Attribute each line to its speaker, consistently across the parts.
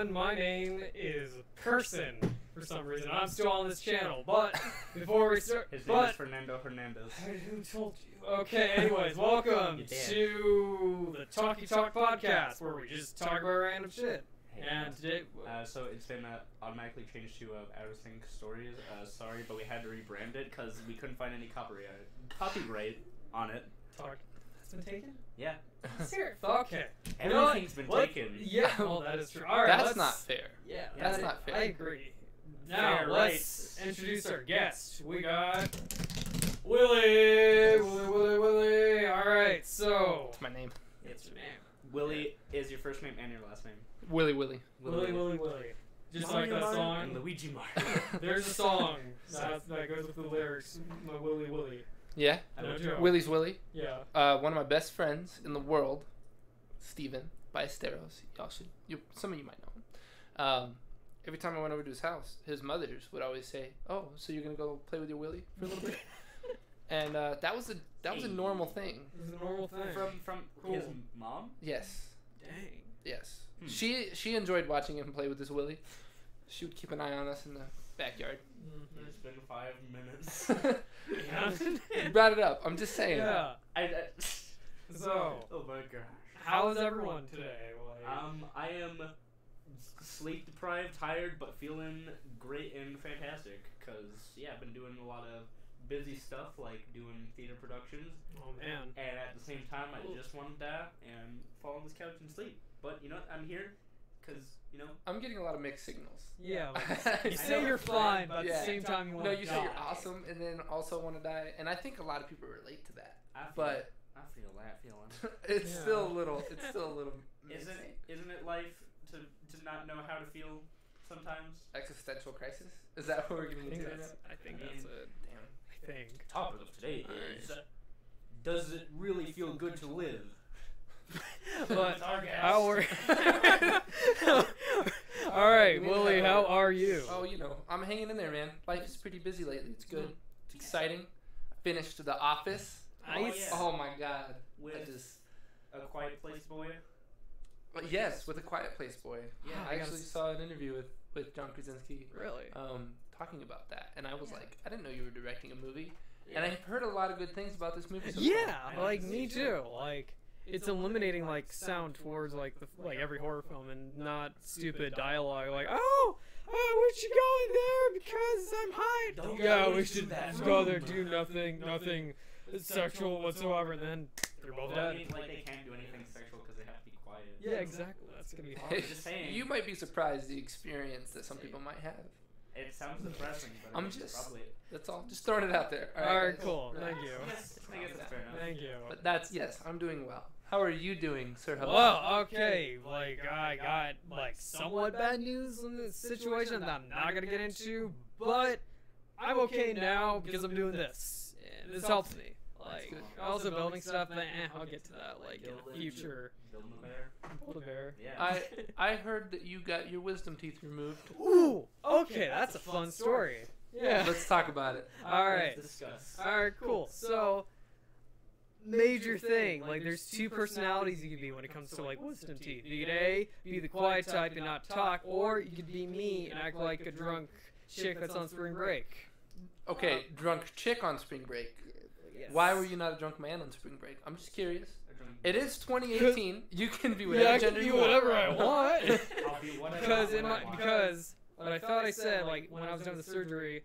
Speaker 1: everyone. My name is Person for some reason. I'm still on this channel, but before we start,
Speaker 2: His name is Fernando Hernandez.
Speaker 1: Who told you? Okay, anyways, welcome to the Talkie Talk podcast, where we just talk about random shit.
Speaker 2: Hey,
Speaker 1: and today,
Speaker 2: so it's been automatically changed to Outer Think Stories. Sorry, but we had to rebrand it because we couldn't find any copyright on it.
Speaker 1: That's been taken?
Speaker 2: Yeah.
Speaker 1: Serious? Okay.
Speaker 2: Everything's been taken.
Speaker 1: Yeah, well, that is true. All right,
Speaker 3: that's not fair.
Speaker 1: Yeah,
Speaker 3: that's not fair.
Speaker 1: I agree. Now,
Speaker 2: Fair
Speaker 1: let's introduce our guest. We got Willie. All right, so
Speaker 3: That's my name.
Speaker 1: it's your name.
Speaker 2: Willie is your first name and your last name.
Speaker 3: Willie.
Speaker 1: Willie. Just like
Speaker 2: Mario
Speaker 1: that
Speaker 2: Mario and
Speaker 1: song.
Speaker 2: Luigi Mario.
Speaker 1: There's a song that goes with the lyrics. My Willie.
Speaker 3: Yeah.
Speaker 1: No joke.
Speaker 3: Willie's Willie.
Speaker 1: Yeah.
Speaker 3: One of my best friends in the world, Steven Ballesteros. Some of you might know him. Every time I went over to his house, his mothers would always say, "Oh, so you're gonna go play with your Willie for a little bit?" And that was a normal thing.
Speaker 1: It was a normal thing.
Speaker 2: From
Speaker 1: Cool.
Speaker 2: his mom?
Speaker 3: Yes.
Speaker 1: Dang.
Speaker 3: Yes. She enjoyed watching him play with his Willie. She would keep an eye on us in the backyard.
Speaker 2: It's been 5 minutes.
Speaker 1: Yeah.
Speaker 3: You brought it up. I'm just saying.
Speaker 1: Yeah. So,
Speaker 2: Oh my gosh.
Speaker 1: how is everyone today?
Speaker 2: I am sleep deprived, tired, but feeling great and fantastic. Cause I've been doing a lot of busy stuff, like doing theater productions,
Speaker 1: Oh man.
Speaker 2: and at the same time, I just want to die and fall on this couch and sleep. But you know what? I'm here, cause
Speaker 3: I'm getting a lot of mixed signals.
Speaker 1: Yeah.
Speaker 3: I
Speaker 1: You say
Speaker 2: know.
Speaker 1: you're fine, but at
Speaker 3: Yeah.
Speaker 1: the same time you want
Speaker 3: No,
Speaker 1: to
Speaker 3: you
Speaker 1: die.
Speaker 3: say you're awesome, and then also want to die. And I think a lot of people relate to that.
Speaker 2: I feel that feeling.
Speaker 3: It's
Speaker 1: Yeah.
Speaker 3: still a little. It's still a little.
Speaker 2: Isn't it life to not know how to feel sometimes?
Speaker 3: Existential crisis? Is that what we're
Speaker 1: I
Speaker 3: getting
Speaker 1: think
Speaker 3: into?
Speaker 1: that's it.
Speaker 3: Damn.
Speaker 1: I think.
Speaker 2: Topic of today
Speaker 3: Alright.
Speaker 2: is: does it really feel good to live?
Speaker 1: But
Speaker 2: our guest.
Speaker 1: All right, Willie, how are you?
Speaker 3: Oh, I'm hanging in there, man. Life is pretty busy lately. It's good. It's exciting. I finished The Office.
Speaker 1: Nice.
Speaker 2: yeah.
Speaker 3: Oh my God.
Speaker 2: With
Speaker 3: I just.
Speaker 2: A Quiet Place boy.
Speaker 3: Yes, with A Quiet Place boy.
Speaker 1: Yeah,
Speaker 3: I actually saw an interview with John Krasinski.
Speaker 1: Really?
Speaker 3: Talking about that, and I was like, I didn't know you were directing a movie, and I've heard a lot of good things about this movie. So
Speaker 1: Yeah,
Speaker 3: far.
Speaker 1: like me too. Like it's eliminating like sound towards like every horror film and not stupid dialogue. Like we should go in there because I'm high.
Speaker 2: Don't
Speaker 1: Yeah,
Speaker 2: go
Speaker 1: we
Speaker 2: into
Speaker 1: should
Speaker 2: that
Speaker 1: go there,
Speaker 2: room.
Speaker 1: do nothing sexual whatsoever, and then they're both
Speaker 2: Well, I
Speaker 1: dead.
Speaker 2: mean, like they can't do anything sexual because they have to be quiet.
Speaker 1: Yeah, exactly. That's gonna be hard.
Speaker 2: I'm just saying.
Speaker 3: You might be surprised the experience that some people might have.
Speaker 2: It sounds depressing, but
Speaker 3: I'm
Speaker 2: it's
Speaker 3: just-
Speaker 2: probably.
Speaker 3: That's all. Just throwing it out there.
Speaker 1: All right,
Speaker 3: guys.
Speaker 1: cool.
Speaker 3: Relax.
Speaker 1: Thank you.
Speaker 2: Yes, I guess that's fair enough.
Speaker 1: Thank you.
Speaker 3: But yes, I'm doing well. How are you doing, Sir Host?
Speaker 1: Well, okay, like I got like somewhat bad news in this situation that I'm not gonna get into, but I'm okay now because I'm doing this, and this helps me. Like
Speaker 3: good.
Speaker 1: also building stuff, but I'll get to that like in the future.
Speaker 2: Building the bear.
Speaker 1: Build a bear.
Speaker 2: Yeah.
Speaker 3: I heard that you got your wisdom teeth removed.
Speaker 1: Ooh, okay, that's a fun story. Yeah.
Speaker 3: Let's talk about it.
Speaker 1: All right.
Speaker 2: Let's discuss.
Speaker 1: All right, cool. So, major thing, like there's two personalities you can be when it comes to like wisdom teeth. You could A, be the quiet type and not talk, or you could be me and act like a drunk chick that's on spring break.
Speaker 3: Okay, drunk chick on spring break.
Speaker 1: Yes.
Speaker 3: Why were you not a drunk man on spring break? I'm just curious.
Speaker 2: A drunk-
Speaker 3: It is 2018. You can be whatever
Speaker 1: Yeah, I can
Speaker 3: gender
Speaker 1: be
Speaker 3: you want.
Speaker 1: whatever I want.
Speaker 2: I'll be whatever
Speaker 1: because
Speaker 2: I want.
Speaker 1: because what I thought I said like when I was done the surgery,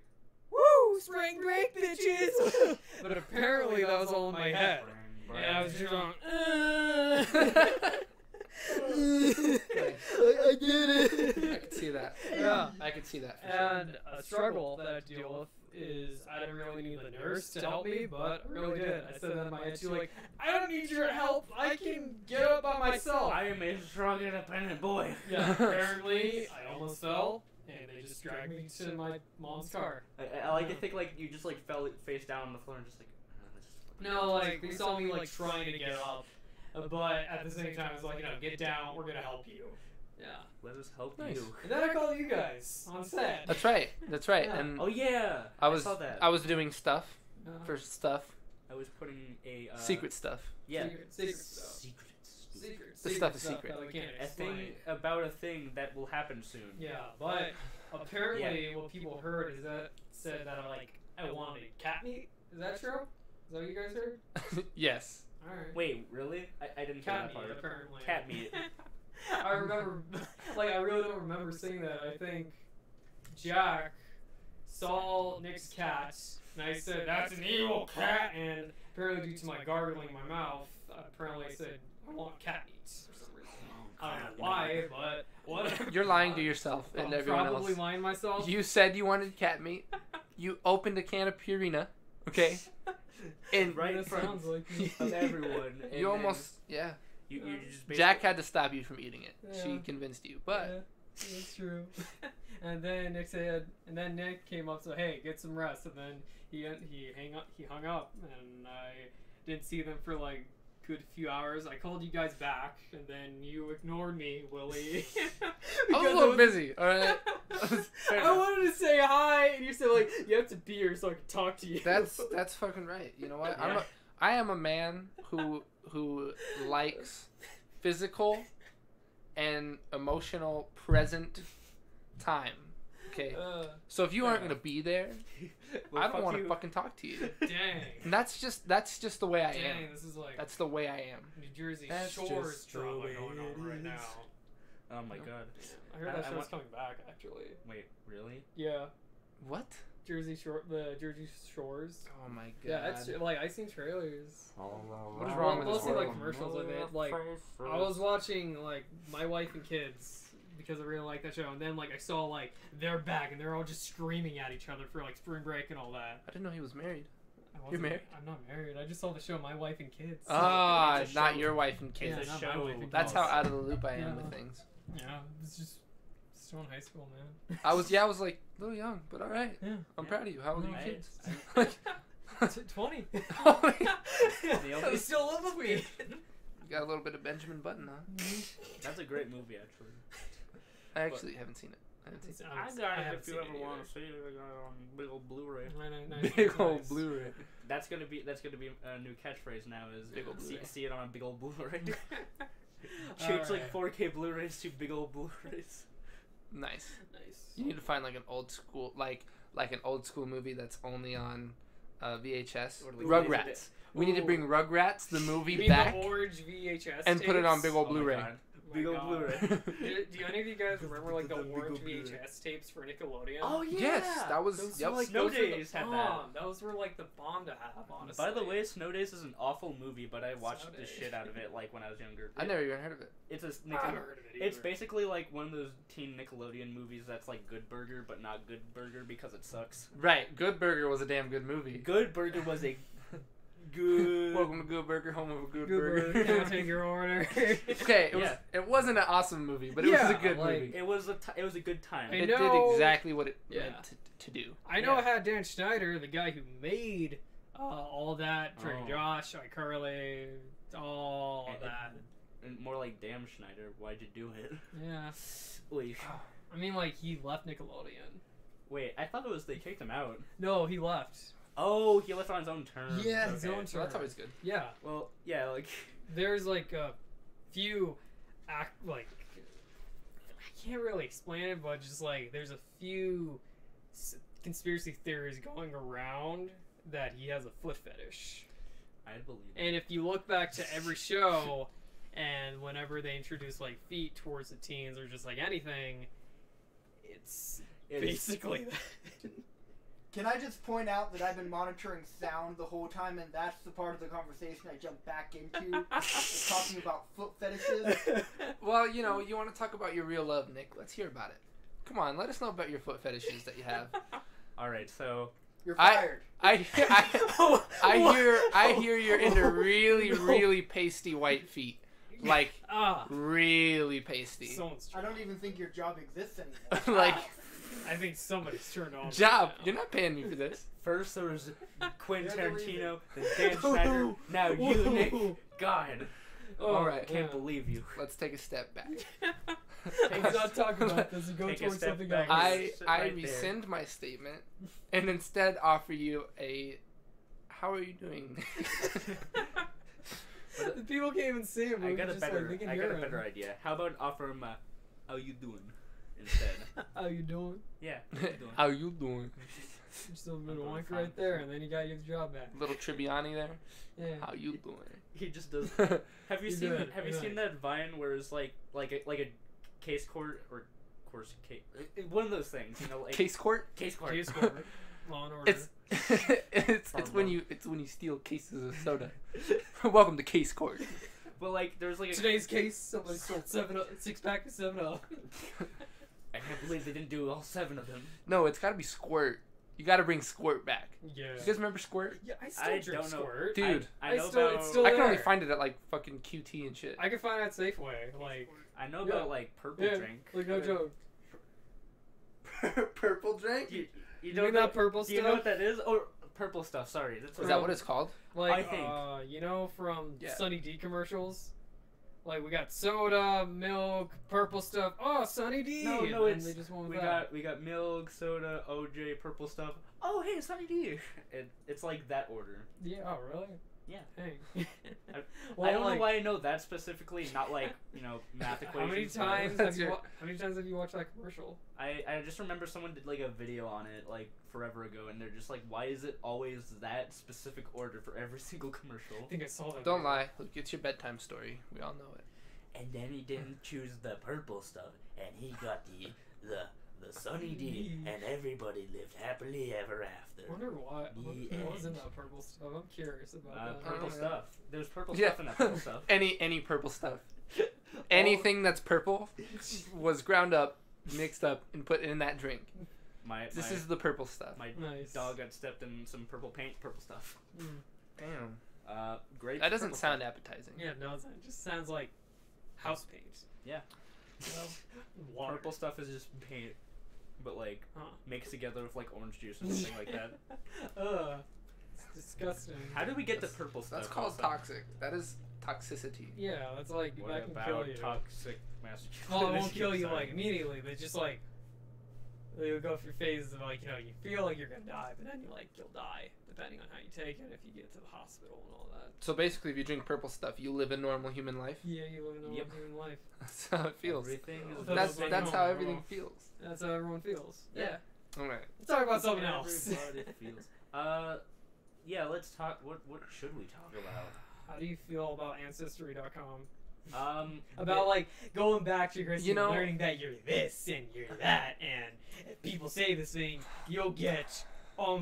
Speaker 1: woo, spring break, bitches. But apparently that was all in my head, and I was just going. I did it.
Speaker 3: I could see that.
Speaker 1: Yeah.
Speaker 3: I could see that. For sure.
Speaker 1: And a struggle that I have to deal with is I didn't really need the nurse to help me, but I really did. I said that in my head too, like, I don't need your help. I can get up by myself.
Speaker 2: I am a strong, independent boy.
Speaker 1: Yeah, apparently I almost fell, and they just dragged me to my mom's car.
Speaker 2: I like to think like you just like fell face down on the floor and just like.
Speaker 1: No, like, they saw me, like, trying to get up, but at the same time, it's like, get down, we're gonna help you. Yeah.
Speaker 2: Let us help
Speaker 3: Nice.
Speaker 2: you.
Speaker 1: And then I called you guys on set.
Speaker 3: That's right. That's right.
Speaker 1: Yeah.
Speaker 3: And
Speaker 2: Oh yeah.
Speaker 3: I
Speaker 2: saw that.
Speaker 3: was doing stuff
Speaker 1: Uh-huh.
Speaker 3: for stuff,
Speaker 2: I was putting a
Speaker 3: secret stuff.
Speaker 2: Yeah.
Speaker 1: Secret stuff.
Speaker 2: Secrets.
Speaker 3: The stuff is secret.
Speaker 1: That we can't
Speaker 2: A
Speaker 1: explain.
Speaker 2: thing about a thing that will happen soon.
Speaker 1: Yeah, but apparently what people heard is that said that I wanted cat meat. Is that true? Is that what you guys heard?
Speaker 3: Yes.
Speaker 1: All right.
Speaker 2: Wait, really? I didn't hear
Speaker 1: Cat
Speaker 2: that part.
Speaker 1: meat, apparently.
Speaker 2: Cat meat.
Speaker 1: I remember, I really don't remember seeing that. I think Jack saw Nick's cat, and I said, "That's an evil cat," and apparently due to my gargling my mouth, apparently I said, "I want cat meat." For some reason. I don't know why, but whatever.
Speaker 3: You're lying to yourself and
Speaker 1: I'm
Speaker 3: everyone
Speaker 1: probably
Speaker 3: else.
Speaker 1: lying to myself.
Speaker 3: You said you wanted cat meat. You opened a can of Purina, okay? And
Speaker 2: Right in
Speaker 1: That
Speaker 2: front
Speaker 1: sounds like me.
Speaker 2: of everyone. and
Speaker 3: you
Speaker 2: then
Speaker 3: almost, yeah.
Speaker 2: You just
Speaker 3: Jack had to stop you from eating it. She
Speaker 1: Yeah.
Speaker 3: convinced you, but
Speaker 1: Yeah, that's true. And then Nick came up, so hey, get some rest. And then he hung up, and I didn't see them for like good few hours. I called you guys back, and then you ignored me, Willie.
Speaker 3: I was a little busy. All right.
Speaker 1: I wanted to say hi, and you said like you have to be here so I can talk to you.
Speaker 3: That's fucking right. You know what?
Speaker 2: Yeah.
Speaker 3: I am a man who likes physical and emotional present time. Okay. So if you aren't gonna be there,
Speaker 2: Well,
Speaker 3: I don't
Speaker 2: fuck
Speaker 3: want to
Speaker 2: you.
Speaker 3: fucking talk to you.
Speaker 1: Dang.
Speaker 3: And that's just the way I am.
Speaker 1: Dang, this is like
Speaker 3: That's the way I am.
Speaker 1: New Jersey
Speaker 3: That's
Speaker 1: Shores
Speaker 3: just the
Speaker 1: drama
Speaker 3: way
Speaker 1: going on
Speaker 3: it
Speaker 1: right
Speaker 3: is.
Speaker 1: now.
Speaker 2: Oh my god.
Speaker 1: I heard
Speaker 2: I
Speaker 1: that show's
Speaker 2: want-
Speaker 1: coming back actually.
Speaker 2: Wait, really?
Speaker 1: Yeah,
Speaker 3: What?
Speaker 1: the Jersey Shores.
Speaker 3: Oh my god.
Speaker 1: Yeah, it's like I seen trailers.
Speaker 3: What is wrong with this
Speaker 1: Mostly like
Speaker 3: world?
Speaker 1: commercials of it. Like I was watching like My Wife and Kids because I really like that show, and then like I saw like they're back and they're all just screaming at each other for like spring break and all that.
Speaker 3: I didn't know he was married.
Speaker 1: I wasn't-
Speaker 3: You're married?
Speaker 1: I'm not married. I just saw the show My Wife and Kids.
Speaker 3: Ah,
Speaker 2: it's a
Speaker 3: not
Speaker 2: show.
Speaker 3: your wife and kids.
Speaker 1: Yeah,
Speaker 2: It's a
Speaker 1: not
Speaker 2: show.
Speaker 1: My Wife and
Speaker 3: That's
Speaker 1: Kids.
Speaker 3: how out of the loop I am
Speaker 1: Yeah.
Speaker 3: with things.
Speaker 1: Yeah, it's just still in high school, man.
Speaker 3: I was like a little young, but all right.
Speaker 1: Yeah.
Speaker 3: I'm proud of you. How old are your
Speaker 2: I-
Speaker 3: kids?
Speaker 2: I-
Speaker 1: 20.
Speaker 3: Oh my
Speaker 2: only-
Speaker 1: They still live with me.
Speaker 3: You got a little bit of Benjamin Button, huh?
Speaker 2: That's a great movie, actually.
Speaker 3: I actually haven't seen it. I haven't seen
Speaker 2: I got it if you ever want to see it. I got it on big old Blu-ray.
Speaker 3: it. Big old Blu-ray.
Speaker 2: That's gonna be a new catchphrase now. Is
Speaker 3: Big ol' Blu-ray.
Speaker 2: see it on a big old Blu-ray.
Speaker 1: Alright.
Speaker 2: Change like 4K Blu-rays to big old Blu-rays.
Speaker 3: Nice.
Speaker 1: Nice.
Speaker 3: You need to find like an old school, like an old school movie that's only on VHS.
Speaker 2: Or like
Speaker 3: Rugrats. We need to bring Rugrats the movie
Speaker 1: You mean
Speaker 3: back
Speaker 1: the orange VHS
Speaker 3: and put it on
Speaker 1: tapes?
Speaker 3: big old
Speaker 2: Oh my
Speaker 3: Blu-ray.
Speaker 2: God.
Speaker 1: Oh
Speaker 2: Big
Speaker 1: my
Speaker 2: old
Speaker 1: God.
Speaker 2: Blu-ray.
Speaker 1: Do any of you guys remember like the
Speaker 2: The big
Speaker 1: orange
Speaker 2: old Blu-ray.
Speaker 1: VHS tapes for Nickelodeon?
Speaker 2: Oh yeah.
Speaker 3: Yes, that was.
Speaker 1: Those
Speaker 3: Yep.
Speaker 1: were like
Speaker 2: Snow
Speaker 1: those were the
Speaker 2: Days had that.
Speaker 1: bomb. Those were like the bomb to have, honestly.
Speaker 2: By the way, Snow Days is an awful movie, but I watched
Speaker 1: Snow
Speaker 2: the
Speaker 1: Days.
Speaker 2: shit out of it like when I was younger.
Speaker 3: I never even heard of it.
Speaker 2: It's a
Speaker 1: I haven't heard of it
Speaker 2: It's
Speaker 1: either.
Speaker 2: basically like one of those teen Nickelodeon movies that's like Good Burger, but not Good Burger because it sucks.
Speaker 3: Right. Good Burger was a damn good movie.
Speaker 2: Good Burger was a good.
Speaker 3: Welcome to Good Burger, home of a good,
Speaker 1: Good
Speaker 3: burger.
Speaker 1: burger. Can I take your order?
Speaker 3: Okay,
Speaker 2: Yeah.
Speaker 3: it wasn't an awesome movie, but it was
Speaker 1: Yeah,
Speaker 3: a good
Speaker 1: like-
Speaker 3: movie.
Speaker 2: It was a good time.
Speaker 1: I
Speaker 3: It
Speaker 1: know-
Speaker 3: did exactly what it
Speaker 1: Yeah.
Speaker 3: meant to do.
Speaker 1: I know
Speaker 2: Yeah.
Speaker 1: it had Dan Schneider, the guy who made all that, Drake
Speaker 2: Oh.
Speaker 1: Josh, iCarly, all
Speaker 2: And-
Speaker 1: that.
Speaker 2: And more like, damn Schneider, why'd you do it?
Speaker 1: Yeah.
Speaker 2: Wait,
Speaker 1: I mean, like, he left Nickelodeon.
Speaker 2: wait, I thought it was they kicked him out.
Speaker 1: No, he left.
Speaker 2: Oh, he left on his own terms.
Speaker 1: Yeah, his
Speaker 2: Okay.
Speaker 1: own
Speaker 3: So that's always good.
Speaker 1: Yeah.
Speaker 2: Well, yeah, like
Speaker 1: There's, like, a few, I can't really explain it, but just, like, there's a few conspiracy theories going around that he has a foot fetish.
Speaker 2: I believe.
Speaker 1: And if you look back to every show, and whenever they introduce like feet towards the teens or just like anything, it's basically that.
Speaker 4: Can I just point out that I've been monitoring sound the whole time, and that's the part of the conversation I jumped back into, was talking about foot fetishes.
Speaker 3: Well, you know, you want to talk about your real love, Nick. Let's hear about it. Come on, let us know about your foot fetishes that you have.
Speaker 2: All right, so
Speaker 4: You're
Speaker 3: I-
Speaker 4: fired.
Speaker 3: I hear you're into really pasty white feet. Like,
Speaker 1: Ah,
Speaker 3: really pasty.
Speaker 1: someone's
Speaker 4: I don't even think your job exists anymore.
Speaker 3: Like,
Speaker 1: I think somebody's turned on.
Speaker 3: job,
Speaker 1: right now.
Speaker 3: you're not paying me for this.
Speaker 2: first there was Quentin
Speaker 4: You're the reason.
Speaker 2: Tarantino, then Dan Schneider, now you, Nick. God,
Speaker 1: Oh,
Speaker 3: All right.
Speaker 2: I can't believe you.
Speaker 3: Let's take a step back.
Speaker 1: Let's not talk about this and go
Speaker 2: Take a
Speaker 1: towards
Speaker 2: step
Speaker 1: something
Speaker 2: back.
Speaker 1: else.
Speaker 3: I
Speaker 2: Sit right there.
Speaker 3: rescind my statement and instead offer you a how are you doing?
Speaker 1: People can't even see him.
Speaker 2: I got a
Speaker 1: just,
Speaker 2: better.
Speaker 1: Like, they can
Speaker 2: I
Speaker 1: hear
Speaker 2: got a
Speaker 1: him.
Speaker 2: better idea. How about offer him a, "How you doing?" instead.
Speaker 1: How you doing?
Speaker 2: Yeah. How you doing?
Speaker 3: How you doing?
Speaker 1: Just a little
Speaker 2: I'm
Speaker 1: wank
Speaker 2: fine.
Speaker 1: right there, and then you got your job back.
Speaker 3: Little Tribbiani there.
Speaker 1: Yeah.
Speaker 3: How you doing?
Speaker 2: He just does. Have you
Speaker 1: You're
Speaker 2: seen?
Speaker 1: good,
Speaker 2: Have you
Speaker 1: you're
Speaker 2: seen
Speaker 1: good.
Speaker 2: that Vine where it's like a case court or course case? One of those things, you know, like
Speaker 3: Case court.
Speaker 2: case court.
Speaker 1: Case court. Law and order.
Speaker 3: It's it's when you steal cases of soda. Welcome to Case Court.
Speaker 2: But like, there's like a.
Speaker 1: Today's case, somebody sold 6-pack of 7-Up.
Speaker 2: I can't believe they didn't do all 7 of them.
Speaker 3: No, it's got to be Squirt. You got to bring Squirt back.
Speaker 1: Yeah.
Speaker 3: You guys remember Squirt?
Speaker 1: Yeah, I still
Speaker 2: I
Speaker 1: drink
Speaker 2: don't know.
Speaker 1: Squirt.
Speaker 3: Dude,
Speaker 2: I know
Speaker 1: still,
Speaker 2: about.
Speaker 1: it's still
Speaker 3: I can only
Speaker 1: there.
Speaker 3: find it at like fucking QT and shit.
Speaker 1: I can find it at Safeway. Like,
Speaker 2: I know
Speaker 1: Yeah.
Speaker 2: about like purple
Speaker 1: yeah,
Speaker 2: drink.
Speaker 1: like no joke.
Speaker 3: Purple drink?
Speaker 2: You
Speaker 1: You
Speaker 2: don't
Speaker 1: mean
Speaker 2: know
Speaker 1: that purple
Speaker 2: Do you know
Speaker 1: stuff?
Speaker 2: what that is? Or purple stuff? Sorry, that's
Speaker 3: Is that what it's called?
Speaker 1: Like,
Speaker 2: I think.
Speaker 1: you know, from
Speaker 3: Yeah.
Speaker 1: Sunny D commercials. Like, we got soda, milk, purple stuff. Oh, Sunny D.
Speaker 2: No,
Speaker 1: and
Speaker 2: no,
Speaker 1: then
Speaker 2: it's
Speaker 1: they just went with
Speaker 2: we
Speaker 1: that.
Speaker 2: got milk, soda, OJ, purple stuff. Oh, hey, Sunny D. It's like that order.
Speaker 1: Yeah. Oh, really?
Speaker 2: Yeah.
Speaker 1: Dang.
Speaker 2: I don't know why I know that specifically, not like, you know, math
Speaker 1: How many
Speaker 2: equations.
Speaker 1: times
Speaker 3: That's
Speaker 1: have you?
Speaker 3: your-
Speaker 1: How many times have you watched that commercial?
Speaker 2: I just remember someone did like a video on it like forever ago, and they're just like, why is it always that specific order for every single commercial?
Speaker 1: I think I saw that.
Speaker 3: Don't
Speaker 1: video.
Speaker 3: lie. Look, it's your bedtime story. We all know it.
Speaker 2: And then he didn't choose the purple stuff, and he got the Sunny D, and everybody lived happily ever after.
Speaker 1: I wonder why. What
Speaker 2: The
Speaker 1: was in
Speaker 2: end.
Speaker 1: that purple stuff? I'm curious about that.
Speaker 2: Purple
Speaker 3: yeah.
Speaker 2: stuff. There's purple
Speaker 3: Yeah.
Speaker 2: stuff in that purple stuff.
Speaker 3: Any purple stuff. Anything that's purple was ground up, mixed up, and put in that drink. This is the purple stuff.
Speaker 2: My
Speaker 1: Nice.
Speaker 2: dog got stepped in some purple paint, purple stuff.
Speaker 1: Mm.
Speaker 3: Damn.
Speaker 2: Great.
Speaker 3: That doesn't
Speaker 2: purple
Speaker 3: sound
Speaker 2: stuff.
Speaker 3: appetizing.
Speaker 1: Yeah, no, it just sounds like house paint.
Speaker 2: Yeah.
Speaker 1: Well, water.
Speaker 2: Purple stuff is just paint, but like
Speaker 1: Huh.
Speaker 2: mixed together with like orange juice or something like that.
Speaker 1: Ugh. It's disgusting.
Speaker 2: How did we get the purple stuff?
Speaker 3: That's called
Speaker 2: also?
Speaker 3: toxic. That is toxicity.
Speaker 1: Yeah, that's like
Speaker 2: What
Speaker 1: that can
Speaker 2: about
Speaker 1: kill you.
Speaker 2: toxic Massachusetts?
Speaker 1: Well, it won't kill you like immediately, but just like you'll go through phases of like, you know, you feel like you're gonna die, but then you'll die depending on how you take it, if you get to the hospital and all that.
Speaker 3: So basically, if you drink purple stuff, you live a normal human life.
Speaker 1: Yeah, you live a
Speaker 2: Yep.
Speaker 1: human life.
Speaker 3: That's how it feels.
Speaker 2: Everything is
Speaker 1: That's-
Speaker 3: That's how everything feels.
Speaker 1: That's how everyone feels. Yeah.
Speaker 3: All right.
Speaker 1: Let's talk about something else.
Speaker 2: Everybody feels. Yeah. Let's talk. What should we talk about?
Speaker 1: How do you feel about Ancestry.com?
Speaker 2: About
Speaker 1: Like going back to your history,
Speaker 3: You know-
Speaker 1: learning that you're this and you're that, and if people say this thing, you'll get.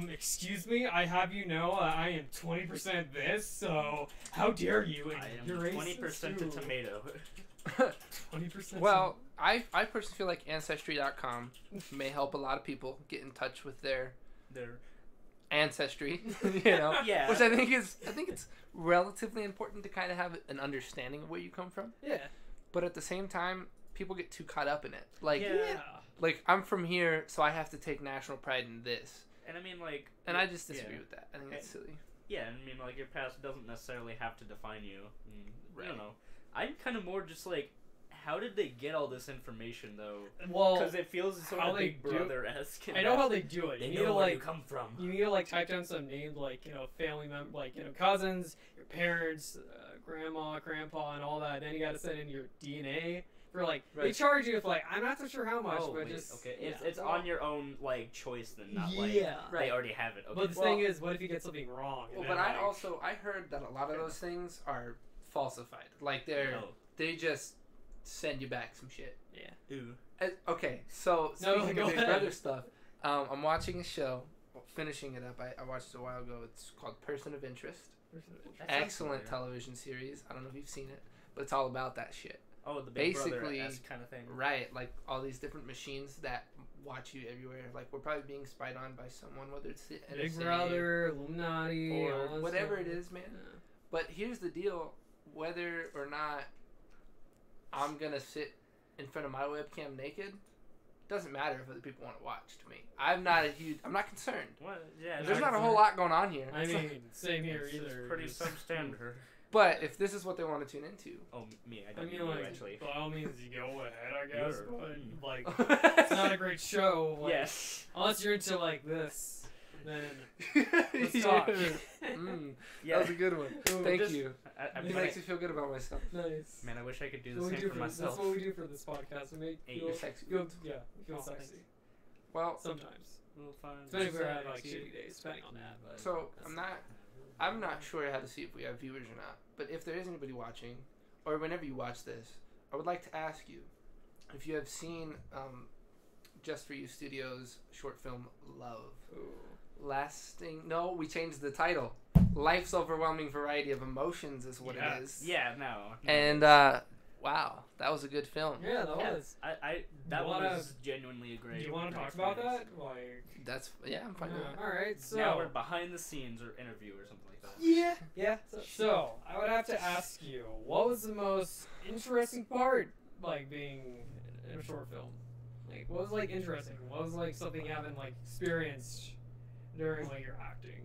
Speaker 1: Excuse me, I have you know, I am 20% this, so how dare you? And
Speaker 2: I am
Speaker 1: you're racist
Speaker 2: 20%
Speaker 1: too.
Speaker 2: a tomato.
Speaker 1: 20%.
Speaker 3: Well, I personally feel like Ancestry.com may help a lot of people get in touch with their
Speaker 2: They're
Speaker 3: ancestry, you know.
Speaker 2: Yeah.
Speaker 3: Which I think it's relatively important to kind of have an understanding of where you come from.
Speaker 1: yeah.
Speaker 3: But at the same time, people get too caught up in it. Like,
Speaker 2: Yeah.
Speaker 3: like I'm from here, so I have to take national pride in this.
Speaker 2: and I mean like.
Speaker 3: And I just disagree
Speaker 2: yeah.
Speaker 3: with that. I think that's silly.
Speaker 2: Yeah, I mean like your past doesn't necessarily have to define you. I
Speaker 3: Right.
Speaker 2: don't know. I'm kind of more just like, how did they get all this information though?
Speaker 1: Well,
Speaker 2: Because it feels sort
Speaker 1: how
Speaker 2: of
Speaker 1: they
Speaker 2: Big
Speaker 1: do-
Speaker 2: Brother-esque. in
Speaker 1: I know
Speaker 2: that
Speaker 1: how they do it.
Speaker 2: They
Speaker 1: You need
Speaker 2: know
Speaker 1: to
Speaker 2: where
Speaker 1: like
Speaker 2: you come from.
Speaker 1: you need to like type down some name, like, you know, family member, like, you know, cousins, your parents, grandma, grandpa, and all that. Then you got to send in your DNA for like they
Speaker 3: Right.
Speaker 1: charge you with like I'm not so sure how much,
Speaker 2: Oh,
Speaker 1: but
Speaker 2: wait,
Speaker 1: just
Speaker 2: okay.
Speaker 1: yeah.
Speaker 2: It's on your own like choice, then not like
Speaker 1: Yeah.
Speaker 2: they already have it. Okay.
Speaker 1: But the thing is, what if you get something wrong? and
Speaker 3: Well,
Speaker 1: then,
Speaker 3: but I
Speaker 1: like,
Speaker 3: also I heard that a lot of those things are falsified. Like they just send you back some shit.
Speaker 1: yeah.
Speaker 2: Ooh.
Speaker 3: Okay, so
Speaker 1: No,
Speaker 3: speaking
Speaker 1: go
Speaker 3: of Big
Speaker 1: ahead.
Speaker 3: Brother stuff, I'm watching a show, finishing it up. I watched it a while ago. It's called Person of Interest.
Speaker 2: That sounds
Speaker 3: Excellent
Speaker 2: familiar.
Speaker 3: television series. I don't know if you've seen it, but it's all about that shit.
Speaker 2: Oh, the Big
Speaker 3: Basically,
Speaker 2: Brother-esque kind of thing.
Speaker 3: Right, like all these different machines that watch you everywhere. Like we're probably being spied on by someone, whether it's the
Speaker 1: Big
Speaker 3: NSA
Speaker 1: Brother, Illuminati,
Speaker 3: or
Speaker 1: all that
Speaker 3: whatever
Speaker 1: stuff.
Speaker 3: it is, man.
Speaker 1: Yeah.
Speaker 3: But here's the deal: whether or not I'm gonna sit in front of my webcam naked, doesn't matter if other people want to watch. To me, I'm not concerned.
Speaker 2: What? Yeah.
Speaker 3: There's not a whole lot going on here.
Speaker 1: I mean, same here
Speaker 2: It's
Speaker 1: either.
Speaker 2: pretty
Speaker 1: Just-
Speaker 2: substandard.
Speaker 3: But if this is what they want to tune into,
Speaker 2: Oh, me. I
Speaker 1: I
Speaker 2: don't
Speaker 1: mean,
Speaker 2: know
Speaker 1: like,
Speaker 2: actually.
Speaker 1: by all means, you go ahead, I guess.
Speaker 2: Sure.
Speaker 1: But like, it's not a great show. Like,
Speaker 2: Yes.
Speaker 1: Unless you're into like this. then let's talk.
Speaker 3: That was a good one. Thank you. It makes me feel good about myself.
Speaker 1: Nice.
Speaker 2: Man, I wish I could do
Speaker 1: That's
Speaker 2: the
Speaker 1: what we
Speaker 2: same
Speaker 1: do
Speaker 2: for myself.
Speaker 1: That's what we do for this podcast. We make
Speaker 2: Hey,
Speaker 1: feel
Speaker 2: you're
Speaker 3: sexy.
Speaker 1: feel sexy.
Speaker 3: Well,
Speaker 1: Sometimes.
Speaker 2: Well, fine.
Speaker 1: Especially if we're having like shitty days, depending on that. But
Speaker 3: so I'm not sure how to see if we have viewers or not. But if there is anybody watching, or whenever you watch this, I would like to ask you if you have seen Just For You Studios short film Love. No, we changed the title. Life's Overwhelming Variety of Emotions is what it is.
Speaker 2: Yeah, no.
Speaker 3: And wow, that was a good film.
Speaker 1: yeah, that was.
Speaker 2: That one
Speaker 1: wanna-
Speaker 2: was genuinely a great.
Speaker 1: Do you want to
Speaker 2: great
Speaker 1: talk about
Speaker 2: experience.
Speaker 1: that? Like,
Speaker 3: I'm fine with that.
Speaker 1: all right. So
Speaker 2: Now we're behind the scenes or interview or something like that.
Speaker 1: yeah. So I would have to ask you, what was the most interesting part, like being in a short film? Like, what was like interesting? What was like something you haven't like experienced during like your acting?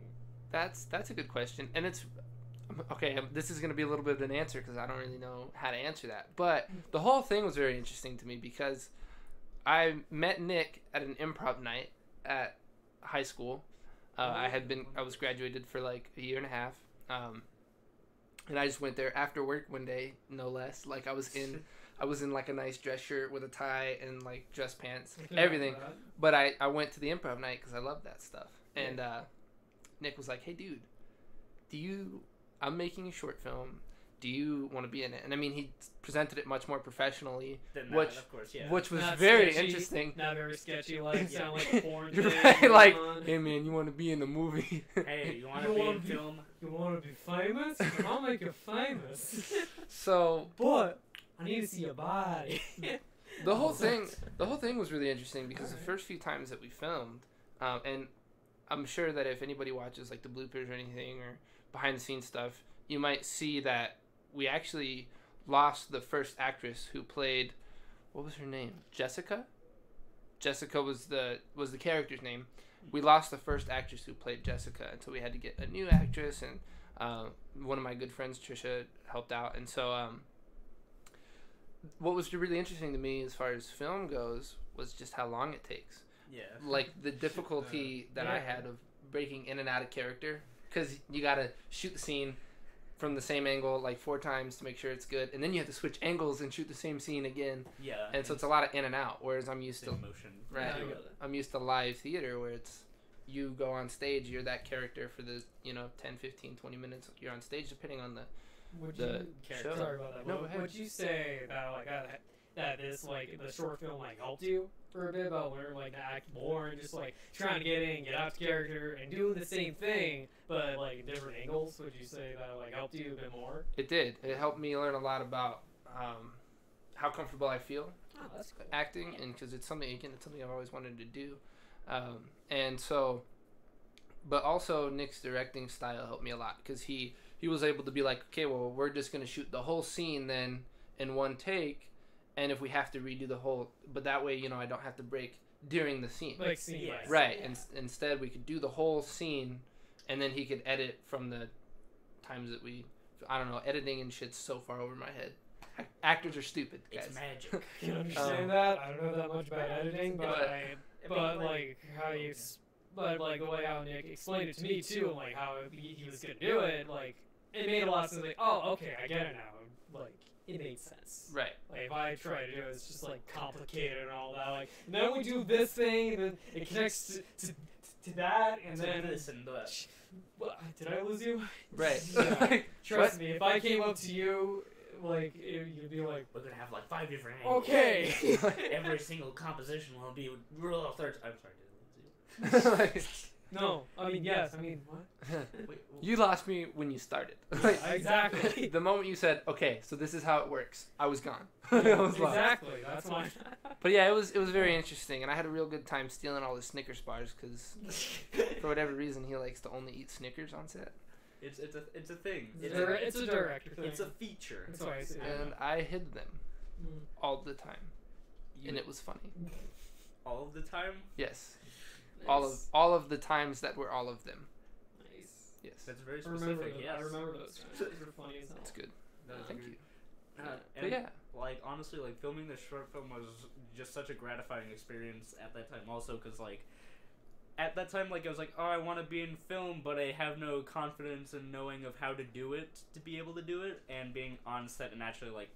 Speaker 3: That's a good question, and it's okay. This is going to be a little bit of an answer because I don't really know how to answer that. But the whole thing was very interesting to me because I met Nick at an improv night at high school. I was graduated for like a year and a half, and I just went there after work one day, no less. Like I was in like a nice dress shirt with a tie and like dress pants, everything. But I went to the improv night because I love that stuff. And Nick was like, "Hey, dude, I'm making a short film. Do you want to be in it?" And I mean, he presented it much more professionally, which
Speaker 2: of course, yeah.
Speaker 3: which was
Speaker 1: Not
Speaker 3: very
Speaker 1: sketchy,
Speaker 3: interesting.
Speaker 1: Not very sketchy, like sound like a porn
Speaker 3: You're
Speaker 1: thing
Speaker 3: right,
Speaker 1: going
Speaker 3: like,
Speaker 1: on.
Speaker 3: "Hey man, you want to be in the movie?"
Speaker 2: Hey, you want to
Speaker 1: You
Speaker 2: be
Speaker 1: wanna
Speaker 2: in
Speaker 1: be-
Speaker 2: film?
Speaker 1: You want to be famous? I'll make you famous.
Speaker 3: So
Speaker 1: But I need to see your body.
Speaker 3: the whole thing was really interesting because the first few times that we filmed, and I'm sure that if anybody watches like the bloopers or anything or behind the scenes stuff, you might see that we actually lost the first actress who played, what was her name? Jessica? Jessica was the character's name. We lost the first actress who played Jessica, and so we had to get a new actress, and one of my good friends, Trisha, helped out. And so what was really interesting to me as far as film goes was just how long it takes.
Speaker 2: Yeah.
Speaker 3: Like the difficulty that I had of breaking in and out of character, because you gotta shoot the scene from the same angle like 4 times to make sure it's good, and then you have to switch angles and shoot the same scene again.
Speaker 2: Yeah.
Speaker 3: And so it's a lot of in and out, whereas I'm used to
Speaker 2: emotion.
Speaker 3: right.
Speaker 1: Yeah, I get it.
Speaker 3: I'm used to live theater where it's you go on stage, you're that character for the 10, 15, 20 minutes you're on stage, depending on the show.
Speaker 1: Sorry about that.
Speaker 3: No,
Speaker 1: No,
Speaker 3: go ahead.
Speaker 1: would you say that like that this like the short film like helped you for a bit about learning like to act more and just like trying to get in, get out to character, and doing the same thing but like different angles? Would you say that like helped you a bit more?
Speaker 3: It did. It helped me learn a lot about how comfortable I feel
Speaker 1: Oh, that's cool.
Speaker 3: acting, and because it's something I've always wanted to do, and so, but also Nick's directing style helped me a lot because he was able to be like, okay, well, we're just gonna shoot the whole scene then in one take, and if we have to redo the whole, but that way I don't have to break during the scene.
Speaker 1: Like scene
Speaker 2: Yeah.
Speaker 1: wise.
Speaker 3: Right. And instead we could do the whole scene, and then he could edit from the times that I don't know, editing and shit's so far over my head. Actors are stupid, guys.
Speaker 2: It's magic.
Speaker 1: I can understand that. I don't know that much about editing, but like how you, but like the way how Nick explained it to me too, and like how he was gonna do it, like it made a lot of sense. Like, oh, okay, I get it now. Like it made sense.
Speaker 3: Right.
Speaker 1: Like if I try to do it, it's just like complicated and all that. Like and then we do this thing, and then it connects to that, and then
Speaker 2: this and that.
Speaker 1: What, did I lose you?
Speaker 3: Right.
Speaker 1: Yeah. Trust me, if I came up to you, like you'd be like,
Speaker 2: We're gonna have like 5 different angles.
Speaker 1: okay.
Speaker 2: Every single composition will be real third. I'm sorry, did I lose you?
Speaker 3: Like,
Speaker 1: No, I mean yes. I mean what?
Speaker 2: Wait,
Speaker 3: you lost me when you started.
Speaker 1: Exactly.
Speaker 3: The moment you said, okay, so this is how it works, I was gone. I was lost.
Speaker 1: Exactly. That's why.
Speaker 3: But yeah, it was very interesting, and I had a real good time stealing all his Snickers bars because for whatever reason he likes to only eat Snickers on set,
Speaker 2: It's a thing.
Speaker 1: It's a director thing.
Speaker 2: It's a feature.
Speaker 1: That's why I say
Speaker 3: and I hid them
Speaker 1: Mm.
Speaker 3: all the time, and it was funny.
Speaker 2: all of the time.
Speaker 3: Yes,
Speaker 1: Nice.
Speaker 3: all of the times that were all of them.
Speaker 1: Nice.
Speaker 3: Yes,
Speaker 2: That's very
Speaker 1: I remember
Speaker 2: specific.
Speaker 1: those.
Speaker 2: Yes.
Speaker 1: I remember those times. Those were funny as hell.
Speaker 3: that's good. Thank you.
Speaker 2: And
Speaker 3: But yeah,
Speaker 2: like honestly, like filming this short film was just such a gratifying experience at that time. Also, because like at that time, like, I was like, oh, I want to be in film, but I have no confidence in knowing of how to do it to be able to do it, and being on set and actually, like,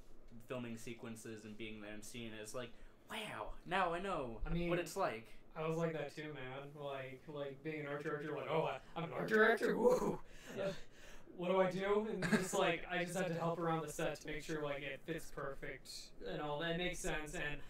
Speaker 2: filming sequences and being there and seeing it, it's like, wow, now I know what it's like.
Speaker 1: I was like that too, man. Like being an art director, like, oh, I'm an art director. Woo! What do I do? And just like I just had to help around the set to make sure like it fits perfect and all that makes sense. And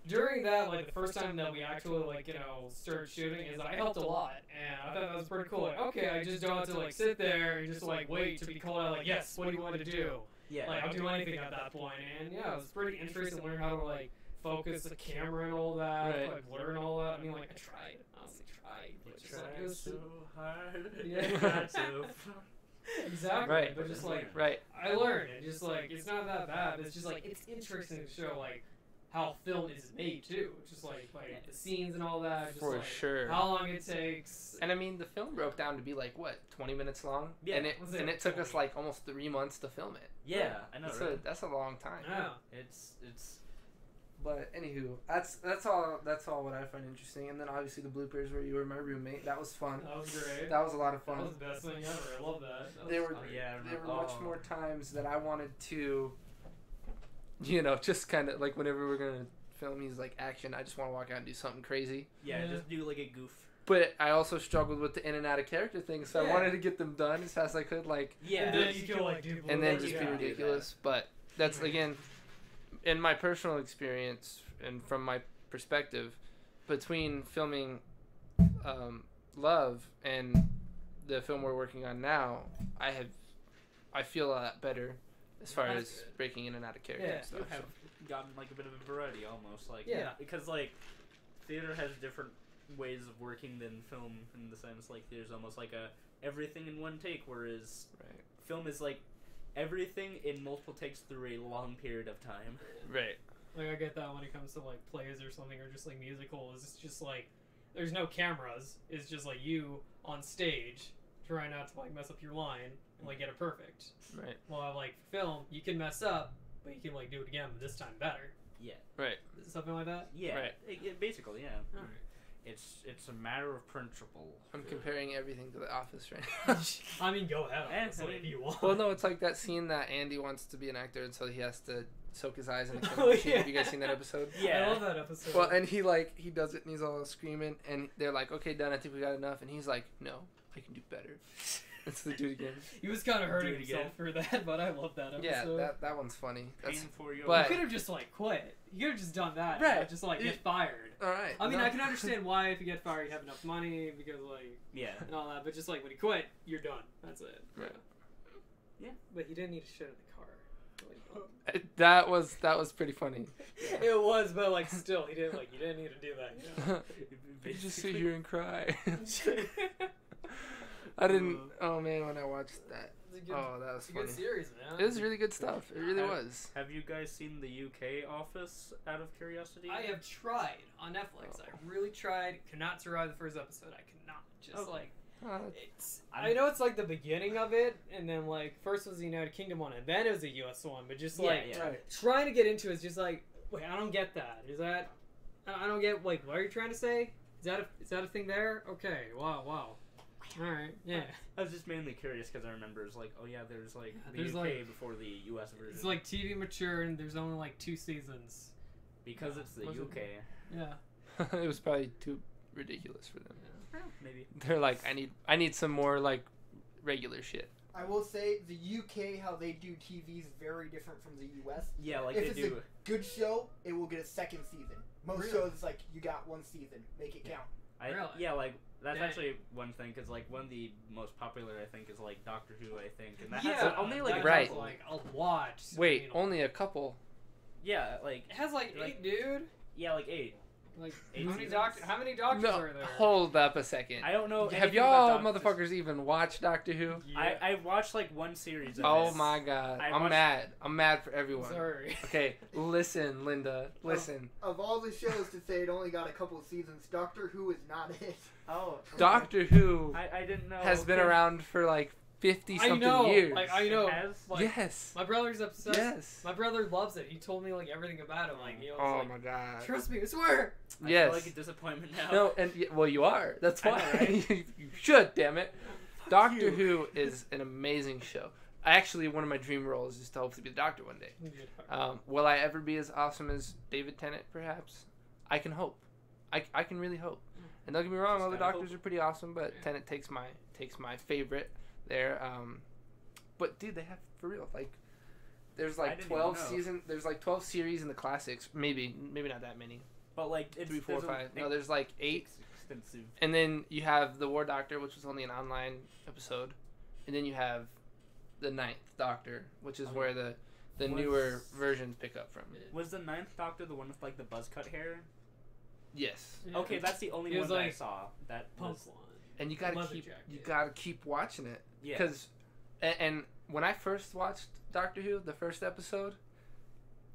Speaker 1: during that, like the first time that we actually like started shooting, is I helped a lot, and I thought that was pretty cool. Like, okay, I just don't have to like sit there and just like wait to be called out. Like, yes, what do you want to do?
Speaker 2: Yeah.
Speaker 1: Like I'll do anything at that point. And yeah, it was pretty interesting to learn how to like focus the camera and all that,
Speaker 3: Right.
Speaker 1: like blur and all that. I mean, like I tried, honestly tried. But
Speaker 2: You
Speaker 1: just, like,
Speaker 2: tried
Speaker 1: it was
Speaker 2: so hard.
Speaker 1: Yeah.
Speaker 2: You tried so
Speaker 1: exactly.
Speaker 3: Right.
Speaker 1: But just like
Speaker 3: Right.
Speaker 1: I learned, and just like it's not that bad. It's just like it's interesting to show like how film is made too. Just like the scenes and all that. Just,
Speaker 3: For
Speaker 1: like,
Speaker 3: sure.
Speaker 1: How long it takes.
Speaker 3: And I mean, the film broke down to be like what, 20 minutes long?
Speaker 2: Yeah.
Speaker 3: And
Speaker 1: Was it
Speaker 3: it took
Speaker 1: 20?
Speaker 3: us like almost 3 months to film it.
Speaker 2: Yeah, I know, right?
Speaker 3: That's a long time.
Speaker 1: Yeah.
Speaker 2: It's
Speaker 3: But anywho, that's all what I find interesting. And then obviously the bloopers where you were my roommate. That was fun.
Speaker 1: That was great.
Speaker 3: That was a lot of
Speaker 1: That
Speaker 3: fun.
Speaker 1: was the best thing ever. I love that. That
Speaker 3: There
Speaker 1: was
Speaker 3: were
Speaker 1: fun.
Speaker 2: yeah, I
Speaker 3: there
Speaker 2: remember.
Speaker 3: were much more times that I wanted to, just kind of like whenever we're gonna film, he's like action. I just want to walk out and do something crazy.
Speaker 2: Yeah,
Speaker 1: Yeah.
Speaker 2: just do like a goof.
Speaker 3: But I also struggled with the in and out of character thing, so I
Speaker 1: Yeah.
Speaker 3: wanted to get them done as fast as I could, like,
Speaker 2: Yeah.
Speaker 1: And then you can like do
Speaker 3: and then
Speaker 1: bloopers.
Speaker 3: just
Speaker 2: you
Speaker 3: be
Speaker 2: gotta do
Speaker 3: ridiculous. But that's again, in my personal experience and from my perspective, between filming Love and the film we're working on now, I feel a lot better as far
Speaker 1: That's
Speaker 3: as
Speaker 1: good.
Speaker 3: breaking in and out of character
Speaker 1: Yeah,
Speaker 3: and stuff.
Speaker 2: You have gotten like a bit of a variety almost, like,
Speaker 1: Yeah.
Speaker 2: because like theater has different ways of working than film, in the sense like there's almost like a everything in one take, whereas
Speaker 3: Right.
Speaker 2: film is like everything in multiple takes through a long period of time.
Speaker 3: Right.
Speaker 1: Like I get that when it comes to like plays or something, or just like musicals. It's just like there's no cameras. It's just like you on stage trying not to like mess up your line and like get it perfect.
Speaker 3: Right.
Speaker 1: While like film, you can mess up, but you can like do it again, but this time better.
Speaker 2: Yeah.
Speaker 3: Right.
Speaker 1: Something like that.
Speaker 2: Yeah.
Speaker 3: Right.
Speaker 2: Basically, yeah.
Speaker 1: Alright.
Speaker 2: It's a matter of principle.
Speaker 3: I'm comparing everything to The Office right now.
Speaker 1: I mean, go ahead.
Speaker 2: Eh,
Speaker 1: Honestly, if you want.
Speaker 3: Well, no, it's like that scene that Andy wants to be an actor, and so he has to soak his eyes in a
Speaker 1: Oh,
Speaker 3: chemical machine.
Speaker 1: yeah.
Speaker 3: Have you guys seen that episode?
Speaker 2: Yeah.
Speaker 1: I love that episode.
Speaker 3: Well, and he does it, and he's all screaming, and they're like, "Okay, done. I think we got enough." And he's like, "No, I can do better." And so they do it again.
Speaker 1: he was kind of hurting
Speaker 2: Do it
Speaker 1: himself for that, but I love that episode.
Speaker 3: Yeah, that one's funny. That's
Speaker 2: Pain for your
Speaker 3: but-
Speaker 1: You could have just like quit. You could have just done that.
Speaker 3: Right.
Speaker 1: But just like get fired.
Speaker 3: all right.
Speaker 1: I mean,
Speaker 3: no.
Speaker 1: I can understand why if you get fired, you have enough money because like
Speaker 2: yeah.
Speaker 1: and all that. But just like when you quit, you're done. That's it.
Speaker 3: Right.
Speaker 2: Yeah.
Speaker 1: But you didn't need to shit in the car.
Speaker 3: That was pretty funny.
Speaker 1: It was, but like still, he didn't like. You didn't need to do that. You know?
Speaker 3: You just sit here and cry. I didn't. Oh man, when I watched that,
Speaker 1: It's a good,
Speaker 3: oh, that was
Speaker 1: it's a
Speaker 3: funny.
Speaker 1: good series, man.
Speaker 3: It was really good stuff. It really was.
Speaker 2: Have you guys seen the UK Office? Out of curiosity.
Speaker 1: I have tried on Netflix. I really tried. Cannot survive the first episode. I cannot. Just
Speaker 2: Okay.
Speaker 1: like
Speaker 3: Uh,
Speaker 1: it's. I know it's like the beginning of it, and then like first was the United Kingdom one, and then it was a US one. But just like
Speaker 2: yeah.
Speaker 3: right.
Speaker 1: trying to get into it is just like, wait, I don't get that. Is that? I don't get like what are you trying to say? Is that a thing there? Okay. Wow. All right. Yeah.
Speaker 2: I was just mainly curious because I remember it's like, oh yeah, there's like the
Speaker 1: There's,
Speaker 2: UK
Speaker 1: like-
Speaker 2: before the US version.
Speaker 1: It's like TV mature, and there's only like 2 seasons.
Speaker 2: because it's the
Speaker 3: Was it?
Speaker 2: UK.
Speaker 1: Yeah.
Speaker 3: It was probably too ridiculous for them.
Speaker 2: Maybe.
Speaker 3: They're like, I need some more like regular shit.
Speaker 4: I will say the UK, how they do TV is very different from the US.
Speaker 2: Yeah, like
Speaker 4: If
Speaker 2: they
Speaker 4: it's
Speaker 2: do.
Speaker 4: a good show, it will get a second season. Most
Speaker 1: Really?
Speaker 4: shows, it's like you got 1 season, make it count.
Speaker 1: Really?
Speaker 2: Yeah, like that's
Speaker 1: Dang.
Speaker 2: actually one thing because like one of the most popular I think is like Doctor Who, I think, and that
Speaker 1: Yeah.
Speaker 2: has only like
Speaker 1: that
Speaker 2: a
Speaker 3: Right.
Speaker 2: couple.
Speaker 1: has, like a watch.
Speaker 3: Wait,
Speaker 1: you know.
Speaker 3: only a couple.
Speaker 2: Yeah, like
Speaker 1: It has like
Speaker 2: Like-
Speaker 1: 8, dude.
Speaker 2: yeah, like 8.
Speaker 1: Like
Speaker 2: 8
Speaker 1: how many
Speaker 2: seasons?
Speaker 1: How many doctors
Speaker 3: No,
Speaker 1: are there?
Speaker 3: hold up a second.
Speaker 2: I don't know.
Speaker 3: Have
Speaker 2: anything
Speaker 3: y'all
Speaker 2: about Doctor-
Speaker 3: motherfuckers even watched Doctor Who?
Speaker 1: Yeah.
Speaker 2: I watched like one series. Of
Speaker 3: Oh
Speaker 2: it.
Speaker 3: my god,
Speaker 2: I
Speaker 3: I'm
Speaker 2: watched-
Speaker 3: mad. I'm mad for everyone.
Speaker 1: Sorry.
Speaker 3: Okay, listen, Linda. Listen.
Speaker 4: Of all the shows to say it only got a couple of seasons, Doctor Who is not it.
Speaker 2: Oh,
Speaker 3: Doctor Who
Speaker 2: I didn't know.
Speaker 3: has been
Speaker 2: Okay.
Speaker 3: around for like 50
Speaker 1: I
Speaker 3: something
Speaker 1: know.
Speaker 3: years.
Speaker 1: Like I know.
Speaker 2: It has?
Speaker 1: Like,
Speaker 3: Yes.
Speaker 1: My brother's obsessed.
Speaker 3: Yes.
Speaker 1: My brother loves it. He told me like everything about it. Like, you know,
Speaker 3: Oh
Speaker 1: like,
Speaker 3: my god.
Speaker 1: trust me, I swear.
Speaker 2: I
Speaker 3: Yes.
Speaker 2: feel like a disappointment now.
Speaker 3: No, and well, you are. That's
Speaker 2: I know,
Speaker 3: why
Speaker 2: right?
Speaker 3: you should. Damn it. Doctor
Speaker 2: you.
Speaker 3: Who is an amazing show. Actually, one of my dream roles is to hopefully be the Doctor one day. Will I ever be as awesome as David Tennant? Perhaps. I can hope. I can really hope. And don't get me wrong,
Speaker 2: Just
Speaker 3: all the
Speaker 2: gotta
Speaker 3: Doctors
Speaker 2: hope.
Speaker 3: are pretty awesome, but Tennant takes my favorite there. But dude, they have for real like. There's
Speaker 2: I
Speaker 3: like
Speaker 2: didn't
Speaker 3: 12
Speaker 2: even know.
Speaker 3: seasons. There's like 12 series in the classics. Maybe not that many.
Speaker 2: But like it's
Speaker 3: 3, 4,
Speaker 2: there's a-
Speaker 3: 5. No, there's like 8.
Speaker 2: Extensive.
Speaker 3: And then you have the War Doctor, which was only an online episode, and then you have the 9th Doctor, which is where the
Speaker 2: Was-
Speaker 3: newer versions pick up from.
Speaker 2: Was the 9th Doctor the one with like the buzz cut hair?
Speaker 3: Yes,
Speaker 1: Yeah.
Speaker 2: Okay, that's the only
Speaker 1: It was
Speaker 2: one that I
Speaker 1: like
Speaker 2: saw. That
Speaker 1: Punk
Speaker 2: was
Speaker 1: one.
Speaker 3: and you gotta
Speaker 1: Leather
Speaker 3: keep
Speaker 1: jacket.
Speaker 3: watching it
Speaker 2: yeah.
Speaker 3: because, and when I first watched Doctor Who, the first episode,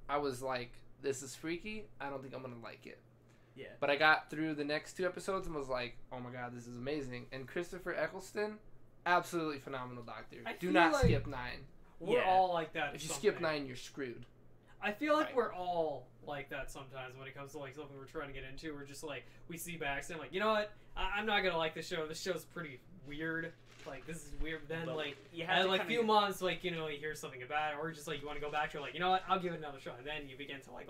Speaker 3: I was like, "This is freaky. I don't think I'm gonna like it."
Speaker 2: Yeah.
Speaker 3: But I got through the next 2 episodes and was like, "Oh my god, this is amazing!" And Christopher Eccleston, absolutely phenomenal Doctor.
Speaker 1: I
Speaker 3: Do
Speaker 1: feel
Speaker 3: not
Speaker 1: like-
Speaker 3: skip 9.
Speaker 1: We're
Speaker 2: Yeah.
Speaker 1: all like that.
Speaker 3: If you
Speaker 1: something.
Speaker 3: skip 9, you're screwed.
Speaker 1: I feel like
Speaker 3: Right.
Speaker 1: we're all like that sometimes when it comes to like something we're trying to get into. We're just like we see by accident, like you know what? I'm not gonna like this show. This show's pretty weird. Like this is weird. Then
Speaker 2: But
Speaker 1: like
Speaker 2: you have
Speaker 1: at
Speaker 2: to
Speaker 1: like a
Speaker 2: kinda
Speaker 1: few
Speaker 2: get-
Speaker 1: months, like you know you hear something about it, or just like you want to go back to it, like you know what? I'll give it another shot. And then you begin to like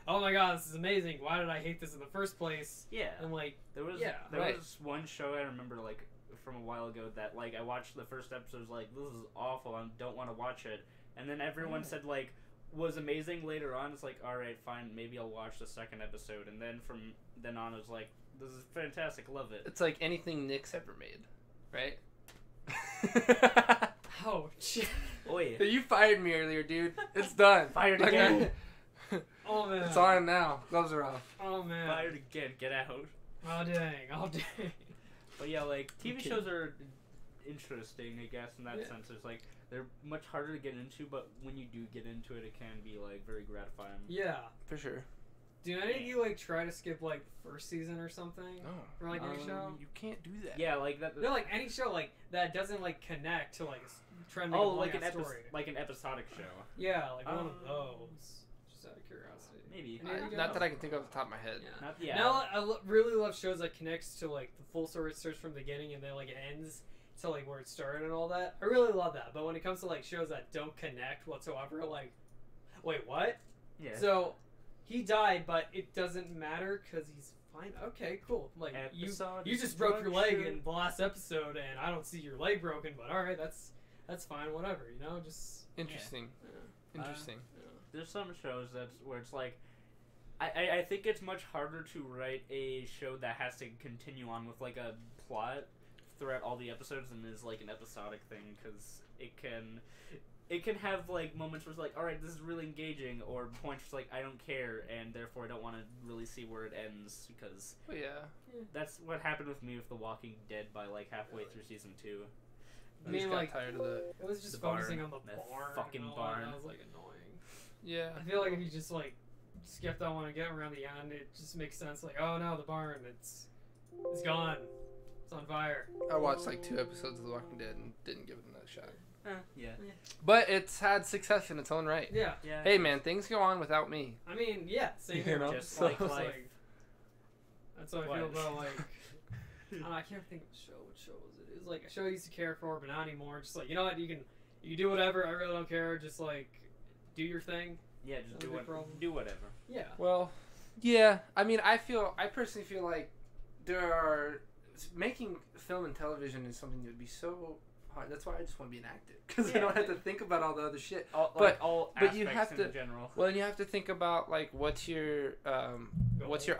Speaker 1: oh my god, this is amazing. Why did I hate this in the first place?
Speaker 2: Yeah.
Speaker 1: And like
Speaker 2: There was
Speaker 1: Yeah.
Speaker 2: there
Speaker 3: Right.
Speaker 2: was one show I remember like from a while ago that like I watched the first episode, was like this is awful, I don't want to watch it, and then everyone said like was amazing later on. It's like all right, fine, maybe I'll watch the second episode, and then from then on it was like this is fantastic, love it.
Speaker 3: It's like anything Nick's ever made, right?
Speaker 1: oh shit.
Speaker 2: Oi,
Speaker 3: You fired me earlier, dude. It's done.
Speaker 2: Fired
Speaker 3: Like,
Speaker 2: again.
Speaker 1: Oh man.
Speaker 3: It's on now. Gloves are off.
Speaker 1: Oh man.
Speaker 2: fired again, get out.
Speaker 1: Oh dang. Oh dang.
Speaker 2: But yeah, like TV
Speaker 3: Okay.
Speaker 2: shows are interesting, I guess, in that
Speaker 1: Yeah.
Speaker 2: sense. It's like they're much harder to get into, but when you do get into it, it can be like very gratifying.
Speaker 1: Yeah.
Speaker 3: For sure.
Speaker 1: Do any of you like try to skip like the first season or something?
Speaker 3: No.
Speaker 1: Or like any show?
Speaker 3: You can't do that.
Speaker 2: Yeah, like that.
Speaker 1: No, like any show like that doesn't like connect to like a trending
Speaker 2: Oh, like an
Speaker 1: story.
Speaker 2: like an episodic show.
Speaker 1: Yeah, like one of
Speaker 2: Um,
Speaker 1: those. Just out of curiosity.
Speaker 2: Maybe.
Speaker 1: There you go.
Speaker 3: Not that I can think off the top of my head.
Speaker 1: Yeah.
Speaker 2: Not yeah.
Speaker 1: Now really love shows that connects to like the full story. It starts from the beginning and then like it ends to like where it started and all that. I really love that. But when it comes to like shows that don't connect whatsoever, like, wait, what?
Speaker 2: Yeah.
Speaker 1: So he died, but it doesn't matter because he's fine. Okay, cool. Like you just broke your leg in the last episode, and I don't see your leg broken. But all right, that's fine. Whatever, you know. Just
Speaker 3: Interesting.
Speaker 1: yeah.
Speaker 3: Interesting.
Speaker 2: There's some shows that's where it's like, I think it's much harder to write a show that has to continue on with like a plot throughout all the episodes and is like an episodic thing because it can have like moments where it's like, all right, this is really engaging, or points where it's like I don't care and therefore I don't want to really see where it ends because
Speaker 3: Well, yeah.
Speaker 2: that's what happened with me with The Walking Dead by like halfway through season 2.
Speaker 3: I
Speaker 1: mean,
Speaker 3: just got
Speaker 1: like,
Speaker 3: tired of the.
Speaker 1: It was just
Speaker 2: The
Speaker 1: focusing
Speaker 2: barn.
Speaker 1: on the
Speaker 2: That
Speaker 1: barn.
Speaker 2: fucking
Speaker 1: and all
Speaker 2: barn.
Speaker 1: That was like annoying.
Speaker 3: Yeah.
Speaker 1: I feel like if you just like skip that one and get around the end, it just makes sense. Like, oh no, the barn, it's gone. It's on fire.
Speaker 3: I watched like 2 episodes of The Walking Dead and didn't give it another shot.
Speaker 2: Yeah.
Speaker 3: But it's had success in its own right.
Speaker 1: Yeah.
Speaker 2: Yeah.
Speaker 3: Hey man, things go on without me.
Speaker 1: I mean, yeah, same
Speaker 3: You
Speaker 1: here.
Speaker 3: know,
Speaker 2: just
Speaker 3: so-
Speaker 2: like
Speaker 1: Just
Speaker 2: life.
Speaker 1: like that's how I
Speaker 2: What?
Speaker 1: feel about like. I can't think of the show. What show was it? It was like a show I used to care for, but not anymore. Just like you know what, you can do whatever. I really don't care. Just like do your thing.
Speaker 2: Yeah, just
Speaker 1: Not
Speaker 2: do
Speaker 1: a big
Speaker 2: what
Speaker 1: problem.
Speaker 2: do whatever.
Speaker 1: Yeah.
Speaker 3: Well, yeah. I mean, I personally feel like making film and television is something that would be so hard. That's why I just want to be an actor because I
Speaker 2: Yeah.
Speaker 3: don't have to think about all the other shit.
Speaker 2: All,
Speaker 3: But-
Speaker 2: all
Speaker 3: but you
Speaker 2: aspects
Speaker 3: have
Speaker 2: in
Speaker 3: to-
Speaker 2: general.
Speaker 3: Well, and you have to think about like what's your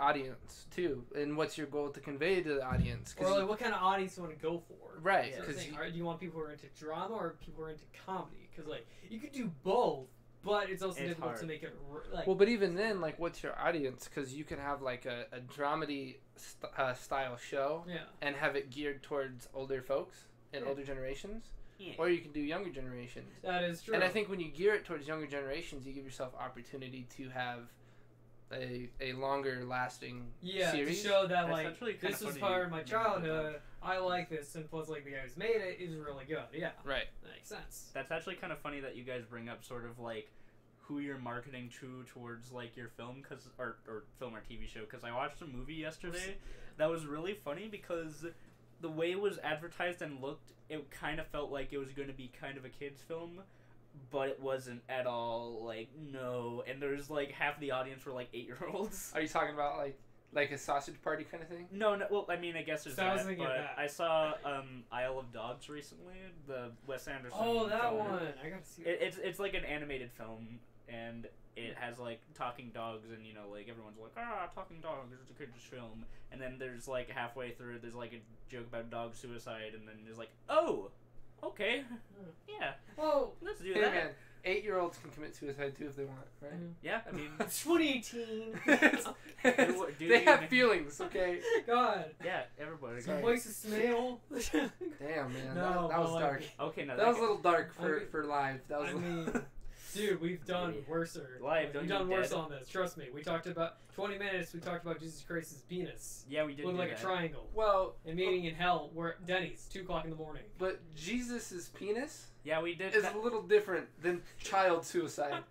Speaker 3: audience too, and what's your goal to convey to the audience. 'Cause
Speaker 1: Or like what kind of audience you want to go for?
Speaker 3: Right,
Speaker 1: That's the
Speaker 3: 'cause
Speaker 1: thing.
Speaker 3: you-
Speaker 1: Do you want people who are into drama or people who are into comedy? Because like you could do both, but it's also
Speaker 2: It's
Speaker 1: difficult
Speaker 2: hard.
Speaker 1: to make it like.
Speaker 3: Well, but even then, like, what's your audience? Because you can have like a dramedy style show
Speaker 1: yeah.
Speaker 3: and have it geared towards older folks and
Speaker 1: Yeah.
Speaker 3: older generations,
Speaker 2: Yeah.
Speaker 3: or you can do younger generations.
Speaker 1: That is true.
Speaker 3: And I think when you gear it towards younger generations, you give yourself opportunity to have a longer lasting
Speaker 1: yeah,
Speaker 3: series.
Speaker 1: to show that
Speaker 2: That's
Speaker 1: like
Speaker 2: actually kinda
Speaker 1: this was
Speaker 2: funny
Speaker 1: part
Speaker 2: you
Speaker 1: of my
Speaker 2: bring that up.
Speaker 1: childhood, I like this, and plus, like, the guy who's made it is really good. Yeah,
Speaker 3: Right.
Speaker 1: that makes sense.
Speaker 2: That's actually kind of funny that you guys bring up sort of like who you're marketing to towards like your film, or film or TV show. Because I watched a movie yesterday that was really funny because the way it was advertised and looked, it kind of felt like it was going to be kind of a kids film, but it wasn't at all. Like, no, and there's like half the audience were like 8-year-olds.
Speaker 3: Are you talking about like a sausage party kind of thing?
Speaker 2: No, well, I mean, I guess there's
Speaker 1: So I was
Speaker 2: that,
Speaker 1: thinking
Speaker 2: but
Speaker 1: of that.
Speaker 2: I saw Isle of Dogs recently, the Wes Anderson.
Speaker 1: Oh, that
Speaker 2: film.
Speaker 1: one! I gotta see that.
Speaker 2: It's like an animated film, and it has like talking dogs, and you know, like everyone's like, talking dogs, it's a kids film, and then there's like halfway through, there's like a joke about dog suicide, and then there's like, oh, okay, yeah,
Speaker 1: Oh,
Speaker 2: let's do
Speaker 3: Hey
Speaker 2: that.
Speaker 3: man, 8-year-olds can commit suicide too if they want, right?
Speaker 2: Yeah, I mean,
Speaker 1: it's 2018.
Speaker 2: do
Speaker 3: They
Speaker 2: you-
Speaker 3: have feelings, okay?
Speaker 1: God.
Speaker 2: yeah, everybody.
Speaker 3: Sorry.
Speaker 1: Voice a snail.
Speaker 3: Damn, man,
Speaker 1: No,
Speaker 3: that was
Speaker 1: but, like,
Speaker 3: dark.
Speaker 2: Okay, now
Speaker 3: That was a
Speaker 2: could-
Speaker 3: little dark
Speaker 1: I mean-
Speaker 3: for live. That was.
Speaker 1: I mean, dude, we've done worser.
Speaker 2: Live, don't
Speaker 1: We've
Speaker 2: you
Speaker 1: done worse
Speaker 2: dead.
Speaker 1: on this. Trust me. We talked about 20 minutes. We talked about Jesus Christ's penis.
Speaker 2: yeah, we did
Speaker 1: Looked
Speaker 2: do
Speaker 1: like
Speaker 2: that.
Speaker 1: a triangle.
Speaker 3: well,
Speaker 1: And meeting in hell, where Denny's, 2 o'clock in the morning.
Speaker 3: but Jesus' penis
Speaker 2: Yeah, we did.
Speaker 3: is
Speaker 2: that.
Speaker 3: a little different than child suicide.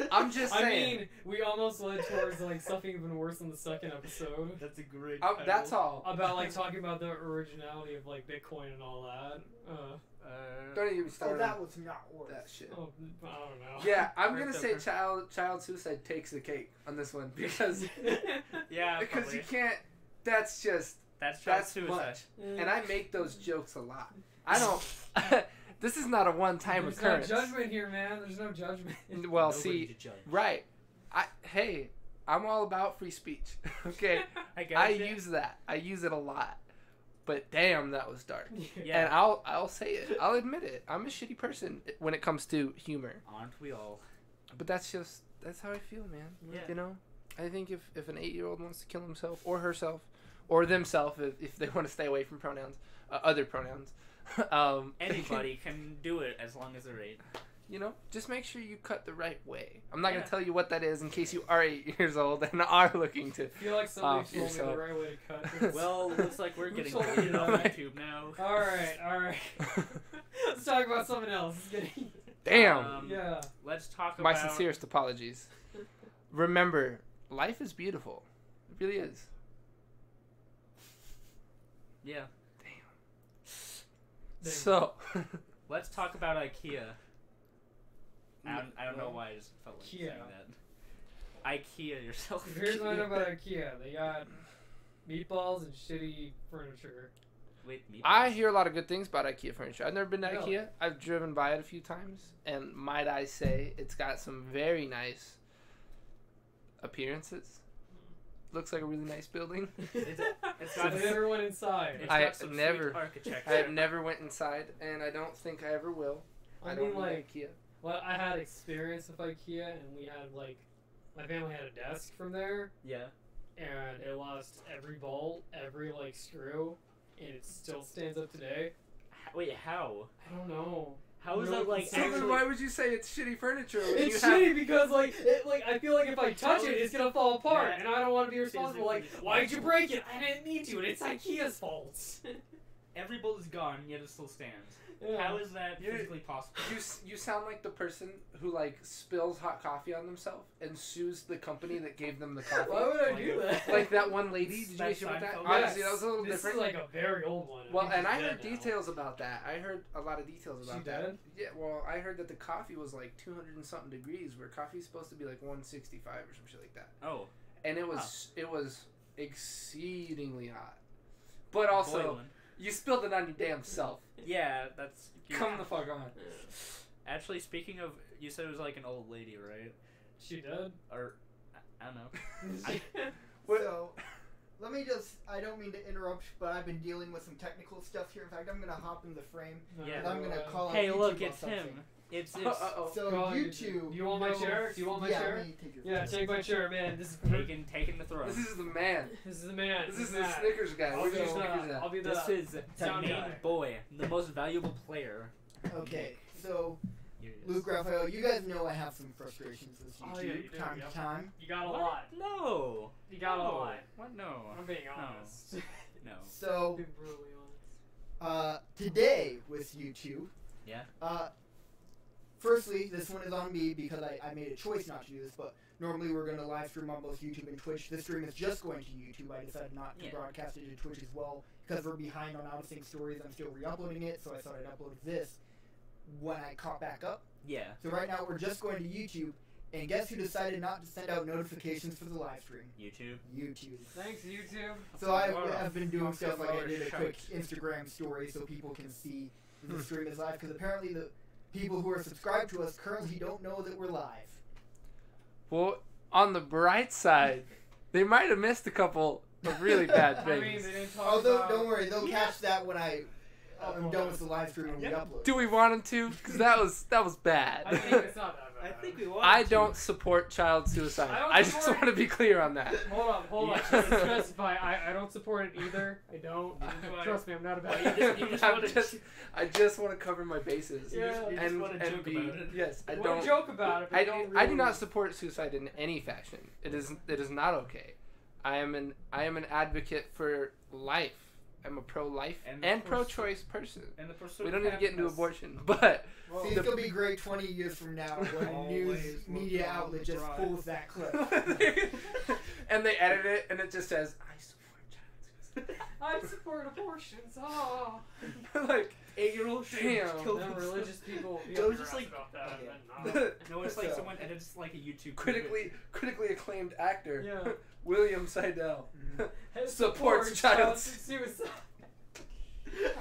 Speaker 3: I'm just
Speaker 1: I
Speaker 3: saying.
Speaker 1: mean, we almost led towards like something even worse than the second episode.
Speaker 2: That's a great.
Speaker 3: That's all.
Speaker 1: About like talking about the originality of like Bitcoin and all that.
Speaker 3: Don't even get me
Speaker 4: Oh,
Speaker 3: started
Speaker 4: that
Speaker 3: on
Speaker 4: was not worse.
Speaker 3: that shit.
Speaker 1: Oh, I don't know.
Speaker 3: Yeah, I'm
Speaker 2: Right
Speaker 3: gonna say
Speaker 2: over.
Speaker 3: child suicide takes the cake on this one because
Speaker 2: Yeah,
Speaker 3: because
Speaker 2: probably.
Speaker 3: you can't. That's just
Speaker 2: That's
Speaker 3: that's
Speaker 2: suicide.
Speaker 3: much, and I make those jokes a lot. I don't. This is not a one-time
Speaker 1: There's
Speaker 3: occurrence.
Speaker 1: no judgment here, man. There's no judgment.
Speaker 3: Well,
Speaker 2: Nobody
Speaker 3: see,
Speaker 2: to judge.
Speaker 3: right. Hey, I'm all about free speech. Okay,
Speaker 2: I guess.
Speaker 3: I use that. I use it a lot. But damn, that was dark.
Speaker 2: Yeah.
Speaker 3: And I'll say it. I'll admit it. I'm a shitty person when it comes to humor.
Speaker 2: Aren't we all?
Speaker 3: But that's how I feel, man.
Speaker 2: Yeah.
Speaker 3: You know, I think if an 8-year-old wants to kill himself or herself or themselves, if they want to stay away from pronouns, other pronouns,
Speaker 2: Anybody can do it as long as they're 8.
Speaker 3: you know, just make sure you cut the right way. I'm not
Speaker 2: Yeah.
Speaker 3: gonna tell you what that is in case you are 8 years old and are looking to.
Speaker 1: I feel like somebody told me
Speaker 3: yourself.
Speaker 1: the right way to cut this.
Speaker 2: Well, looks like we're getting
Speaker 1: told you
Speaker 2: deleted off
Speaker 1: that.
Speaker 2: YouTube now.
Speaker 1: Alright. Let's talk about something else. It's getting...
Speaker 3: Damn.
Speaker 1: Yeah.
Speaker 2: Let's talk
Speaker 3: My
Speaker 2: about.
Speaker 3: sincerest apologies. Remember, life is beautiful. It really is.
Speaker 2: Yeah.
Speaker 1: Dang.
Speaker 3: So,
Speaker 2: Let's talk about IKEA. I don't know why I just felt like
Speaker 1: IKEA.
Speaker 2: saying that. IKEA yourself.
Speaker 1: Here's what I know about IKEA. They got meatballs and shitty furniture.
Speaker 2: Wait, meatballs.
Speaker 3: I hear a lot of good things about IKEA furniture. I've never been to
Speaker 1: Really?
Speaker 3: IKEA. I've driven by it a few times, and might I say, it's got some very nice appearances. Looks like a really nice building.
Speaker 2: It's
Speaker 1: So
Speaker 2: got
Speaker 1: they never went inside.
Speaker 2: It's
Speaker 3: I
Speaker 2: got some
Speaker 3: never-
Speaker 2: sweet architecture.
Speaker 3: I have never went inside, and I don't think I ever will.
Speaker 1: I
Speaker 3: don't
Speaker 1: mean,
Speaker 3: need
Speaker 1: like,
Speaker 3: IKEA.
Speaker 1: well, I had experience with IKEA, and we had, like, my family had a desk from there,
Speaker 2: Yeah.
Speaker 1: and it lost every bolt, every, like, screw, and it still stands up today.
Speaker 2: Wait, how?
Speaker 1: I don't know.
Speaker 2: How is
Speaker 1: No,
Speaker 2: that like
Speaker 1: it's
Speaker 3: So then
Speaker 2: actually?
Speaker 3: why would you say it's shitty furniture when
Speaker 1: It's
Speaker 3: you have...
Speaker 1: shitty because, like, I feel like if I touch it, it's gonna fall apart,
Speaker 2: Yeah.
Speaker 1: and I don't want to be responsible. Like,
Speaker 2: Physically
Speaker 1: why'd you break it? I didn't mean to, and it's IKEA's fault.
Speaker 2: Every bolt is gone, yet it still stands.
Speaker 1: Yeah.
Speaker 2: How is that
Speaker 3: You-
Speaker 2: physically possible?
Speaker 3: You sound like the person who like spills hot coffee on themselves and sues the company that gave them the coffee.
Speaker 1: Why would I do that?
Speaker 3: Like that one lady. Did you
Speaker 2: That
Speaker 3: guys hear about that?
Speaker 2: Seinfeld?
Speaker 3: Obviously, that was a little
Speaker 1: this
Speaker 3: different.
Speaker 1: is like a very old one.
Speaker 3: Well,
Speaker 1: think
Speaker 3: and
Speaker 1: she's
Speaker 3: I heard
Speaker 1: dead now.
Speaker 3: details about that. I heard a lot of details about
Speaker 1: She
Speaker 3: that.
Speaker 1: dead?
Speaker 3: Yeah, well, I heard that the coffee was like 200 and something degrees, where coffee's supposed to be like 165 or some shit like that.
Speaker 2: Oh,
Speaker 3: And it was exceedingly hot. But also,
Speaker 2: boiling.
Speaker 3: you spilled it on your damn self.
Speaker 2: Yeah, that's.
Speaker 3: Come the fuck on.
Speaker 2: Actually, speaking of, you said it was like an old lady, right?
Speaker 1: She dead?
Speaker 2: Or I don't know.
Speaker 3: What-
Speaker 4: So, let me just, I don't mean to interrupt, but I've been dealing with some technical stuff here. In fact, I'm going to hop in the frame,
Speaker 2: Yeah.
Speaker 4: and I'm going to call out
Speaker 2: Hey,
Speaker 4: YouTube
Speaker 2: look,
Speaker 4: on
Speaker 2: it's
Speaker 4: something.
Speaker 2: him. It's
Speaker 3: Uh-oh.
Speaker 4: So,
Speaker 1: Go on,
Speaker 4: YouTube.
Speaker 1: Do you want my chair? Do you want my
Speaker 4: yeah,
Speaker 1: chair?
Speaker 4: let me take your
Speaker 1: Yeah, take my chair, man. This is
Speaker 2: taking the throne.
Speaker 3: This is the man.
Speaker 1: This is the man.
Speaker 3: This is the
Speaker 1: Matt.
Speaker 3: Snickers guy.
Speaker 1: I'll
Speaker 3: Where's
Speaker 1: be
Speaker 3: your
Speaker 1: the,
Speaker 3: Snickers
Speaker 1: I'll
Speaker 3: at?
Speaker 1: be the
Speaker 2: This is the
Speaker 1: sound
Speaker 2: main
Speaker 1: guy.
Speaker 2: boy, the most valuable player.
Speaker 4: Okay, so,
Speaker 2: Here he is.
Speaker 4: Luke Raphael, you guys know I have some frustrations with YouTube
Speaker 1: Oh, yeah, you do,
Speaker 4: time
Speaker 1: yep.
Speaker 4: to time.
Speaker 1: You got a
Speaker 2: What?
Speaker 1: lot.
Speaker 2: No.
Speaker 1: You got a
Speaker 2: No.
Speaker 1: lot.
Speaker 2: What? No.
Speaker 1: I'm being
Speaker 2: No.
Speaker 1: honest.
Speaker 2: No.
Speaker 4: So,
Speaker 1: Being brutally honest.
Speaker 4: Today with YouTube.
Speaker 2: Yeah.
Speaker 4: Firstly, this one is on me because I made a choice not to do this, but normally we're going to live stream on both YouTube and Twitch. This stream is just going to YouTube. I decided not to broadcast it to Twitch as well because we're behind on Out of Sync stories. I'm still re-uploading it, so I thought I'd upload this when I caught back up.
Speaker 2: Yeah.
Speaker 4: So right now we're just going to YouTube, and guess who decided not to send out notifications for the live stream?
Speaker 2: YouTube.
Speaker 4: YouTube.
Speaker 1: Thanks, YouTube.
Speaker 4: So I have been doing stuff like I did a quick Instagram story so people can see the stream is live, because apparently the people who are subscribed to us currently don't know that we're live.
Speaker 3: Well, on the bright side, they might have missed a couple of really bad things.
Speaker 1: I mean, they didn't talk
Speaker 4: Although,
Speaker 1: about...
Speaker 4: don't worry, they'll catch that when I'm done with the live stream and we upload.
Speaker 3: Do we want them to? Because that was bad.
Speaker 1: I think it's not that bad.
Speaker 2: I think we want.
Speaker 3: I don't support child suicide. I just want to be clear on that.
Speaker 1: Hold on. Just to specify, I don't support it either. I don't. Trust me, I'm not a bad guy.
Speaker 3: I just want to cover my bases.
Speaker 1: Yeah.
Speaker 2: You just want to joke about it.
Speaker 3: Yes, I
Speaker 1: I
Speaker 3: don't.
Speaker 1: want to joke about it, but
Speaker 3: I do not support suicide in any fashion. It is not okay. I am an advocate for life. I'm a pro-life and pro-choice person.
Speaker 2: And the pursuit
Speaker 3: We don't need to get into
Speaker 2: happiness.
Speaker 3: abortion, but
Speaker 4: See, it's going to be great 20 years from now when a news media outlet just pulls that clip.
Speaker 3: and they edit it and it just says, "I support child suicide."
Speaker 1: I support abortions. Oh.
Speaker 3: Like
Speaker 2: 8-year-old
Speaker 3: damn.
Speaker 1: Then religious people.
Speaker 2: It was just like
Speaker 1: about that.
Speaker 2: okay.
Speaker 1: And then,
Speaker 2: No, it's like someone edits like a YouTube
Speaker 3: critically acclaimed actor,
Speaker 1: Yeah.
Speaker 3: William Seidel,
Speaker 1: supports
Speaker 3: child
Speaker 1: suicide.